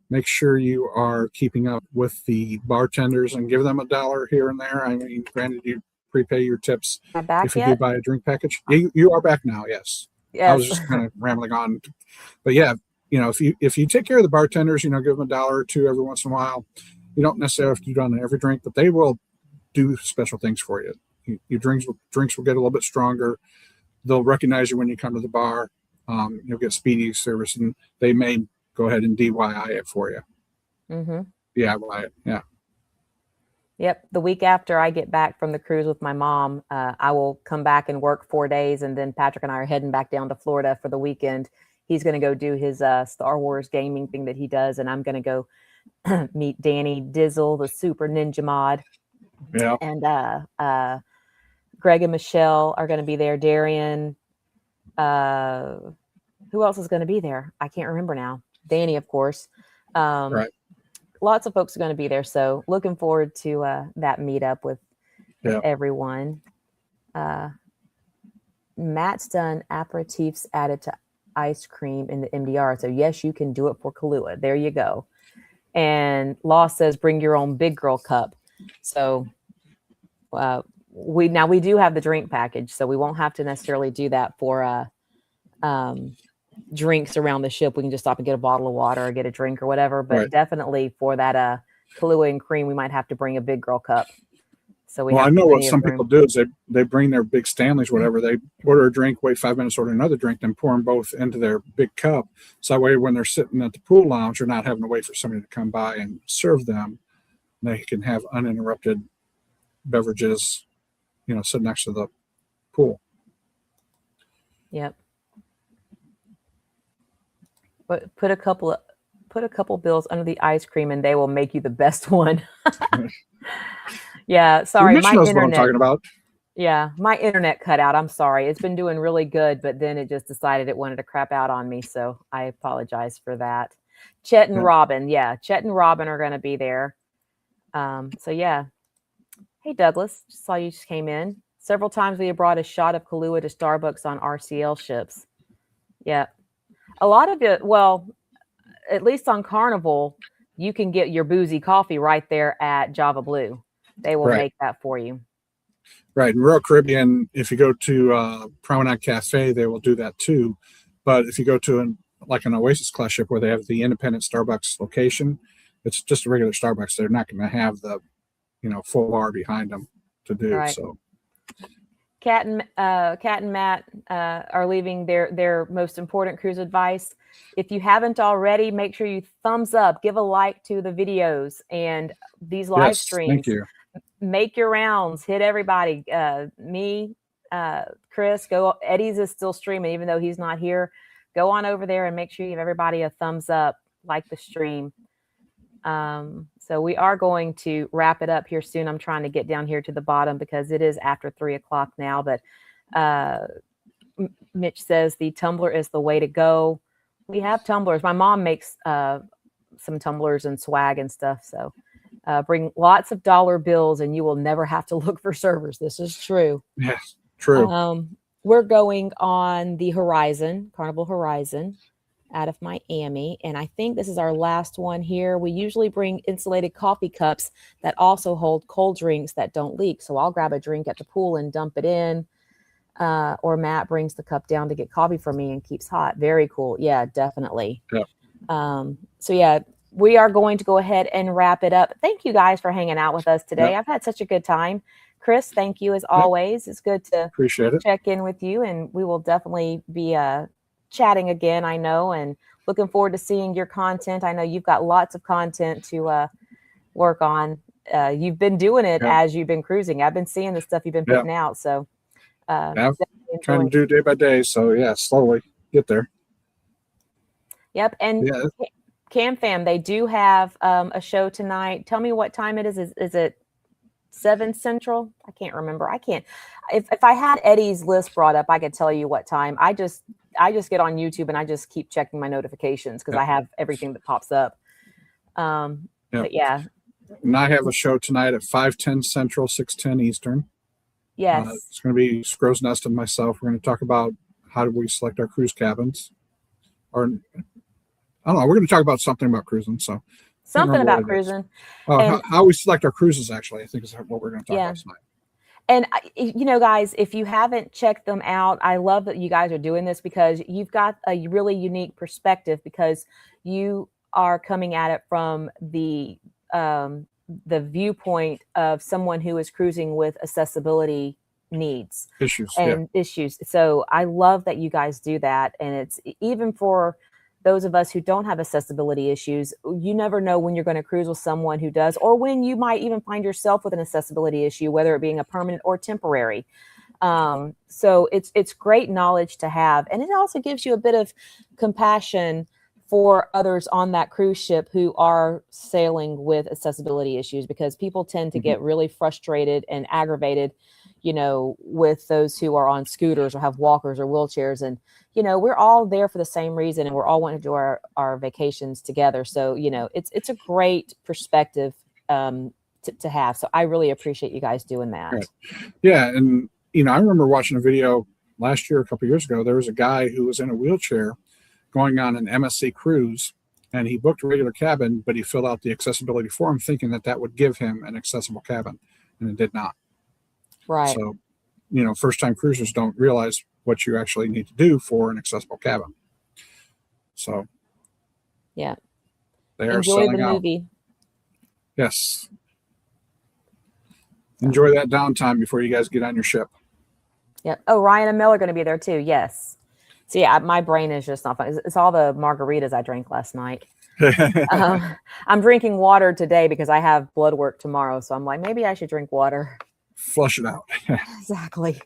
make sure you are keeping up with the bartenders and give them $1 here and there. I mean, granted, you prepay your tips if you do buy a drink package. You are back now, yes. I was just kind of rambling on. But yeah, you know, if you take care of the bartenders, you know, give them $1 or $2 every once in a while. You don't necessarily have to do it on every drink, but they will do special things for you. Your drinks will get a little bit stronger. They'll recognize you when you come to the bar. You'll get speedy service, and they may go ahead and DIY it for you. DIY it, yeah. Yep. The week after I get back from the cruise with my mom, I will come back and work 4 days, and then Patrick and I are heading back down to Florida for the weekend. He's going to go do his Star Wars gaming thing that he does, and I'm going to go meet Danny Dizzle, the super ninja mod. Yeah. And Greg and Michelle are going to be there. Darian. Who else is going to be there? I can't remember now. Danny, of course. Right. Lots of folks are going to be there. So looking forward to that meetup with everyone. Matt's done aperitifs added to ice cream in the MDR. So yes, you can do it for Kahlua. There you go. And Law says, bring your own big girl cup. So we do have the drink package, so we won't have to necessarily do that for drinks around the ship. We can just stop and get a bottle of water or get a drink or whatever. But definitely for that Kahlua and cream, we might have to bring a big girl cup. So I know what some people do is they bring their big Stanleys, whatever. They order a drink, wait 5 minutes, order another drink, then pour them both into their big cup. So that way, when they're sitting at the pool lounge, they're not having to wait for somebody to come by and serve them. They can have uninterrupted beverages, you know, sitting next to the pool. Yep. But put a couple bills under the ice cream, and they will make you the best one. Yeah, sorry, my internet. What I'm talking about. Yeah, my internet cut out. I'm sorry. It's been doing really good, but then it just decided it wanted to crap out on me. So I apologize for that. Chet and Robin. Yeah, Chet and Robin are going to be there. So yeah. Hey, Douglas. Just saw you just came in. Several times we have brought a shot of Kahlua to Starbucks on RCL ships. Yeah. A lot of it, well, at least on Carnival, you can get your boozy coffee right there at Java Blue. They will make that for you. Right. In Royal Caribbean, if you go to Promenade Cafe, they will do that too. But if you go to like an Oasis class ship where they have the independent Starbucks location, it's just a regular Starbucks. They're not going to have the, full bar behind them to do. Right. So Kat and Matt are leaving their most important cruise advice. If you haven't already, make sure you thumbs up, give a like to the videos and these live streams. Thank you. Make your rounds, hit everybody. Me, Chris, go. Eddie's is still streaming, even though he's not here. Go on over there and make sure you give everybody a thumbs up, like the stream. So we are going to wrap it up here soon. I'm trying to get down here to the bottom because it is after 3:00 now. But Mitch says the tumbler is the way to go. We have tumblers. My mom makes some tumblers and swag and stuff. So bring lots of dollar bills and you will never have to look for servers. This is true. Yes, true. We're going on the Horizon, Carnival Horizon, out of Miami. And I think this is our last one here. We usually bring insulated coffee cups that also hold cold drinks that don't leak. So I'll grab a drink at the pool and dump it in. Or Matt brings the cup down to get coffee for me and keeps hot. Very cool. Yeah, definitely. Yeah. So yeah, we are going to go ahead and wrap it up. Thank you guys for hanging out with us today. Yep. I've had such a good time. Chris, thank you as always. It's good to appreciate it. Check in with you, and we will definitely be chatting again, I know, and looking forward to seeing your content. I know you've got lots of content to work on. You've been doing it as you've been cruising. I've been seeing the stuff you've been putting out. So I'm trying to do day by day. So yeah, slowly get there. Yep. And Cam Fam, they do have a show tonight. Tell me what time it is. Is it 7 Central? I can't remember. I can't. If I had Eddie's list brought up, I could tell you what time. I just get on YouTube and I just keep checking my notifications because I have everything that pops up. But yeah. And I have a show tonight at 5:10 Central, 6:10 Eastern. Yes. It's going to be Scrow's Nest and myself. We're going to talk about how do we select our cruise cabins. Or I don't know. We're going to talk about something about cruising. So something about cruising. How we select our cruises, actually, I think is what we're going to talk about tonight. And, guys, if you haven't checked them out, I love that you guys are doing this because you've got a really unique perspective because you are coming at it from the viewpoint of someone who is cruising with accessibility needs issues. So I love that you guys do that. And it's even for those of us who don't have accessibility issues, you never know when you're going to cruise with someone who does, or when you might even find yourself with an accessibility issue, whether it being a permanent or temporary. So it's great knowledge to have. And it also gives you a bit of compassion for others on that cruise ship who are sailing with accessibility issues, because people tend to get really frustrated and aggravated, with those who are on scooters or have walkers or wheelchairs. And, we're all there for the same reason, and we're all wanting to do our vacations together. So, it's a great perspective to have. So I really appreciate you guys doing that. Right. Yeah. And, I remember watching a video last year, a couple of years ago. There was a guy who was in a wheelchair going on an MSC cruise, and he booked a regular cabin, but he filled out the accessibility form thinking that would give him an accessible cabin, and it did not. Right. So, first-time cruisers don't realize what you actually need to do for an accessible cabin. So, yeah, they are enjoy the movie. Out. Yes. Enjoy that downtime before you guys get on your ship. Yep. Oh, Ryan and Mel are going to be there too. Yes. So yeah, my brain is just not fun. It's all the margaritas I drank last night. I'm drinking water today because I have blood work tomorrow. So I'm like, maybe I should drink water. Flush it out. Exactly.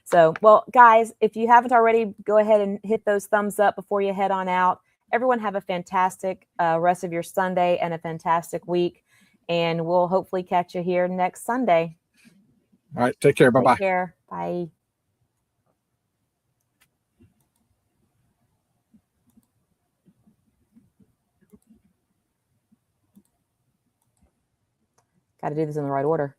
So, well, guys, if you haven't already, go ahead and hit those thumbs up before you head on out. Everyone have a fantastic rest of your Sunday and a fantastic week. And we'll hopefully catch you here next Sunday. All right. Take care. Bye-bye. Take care. Bye. Got to do this in the right order.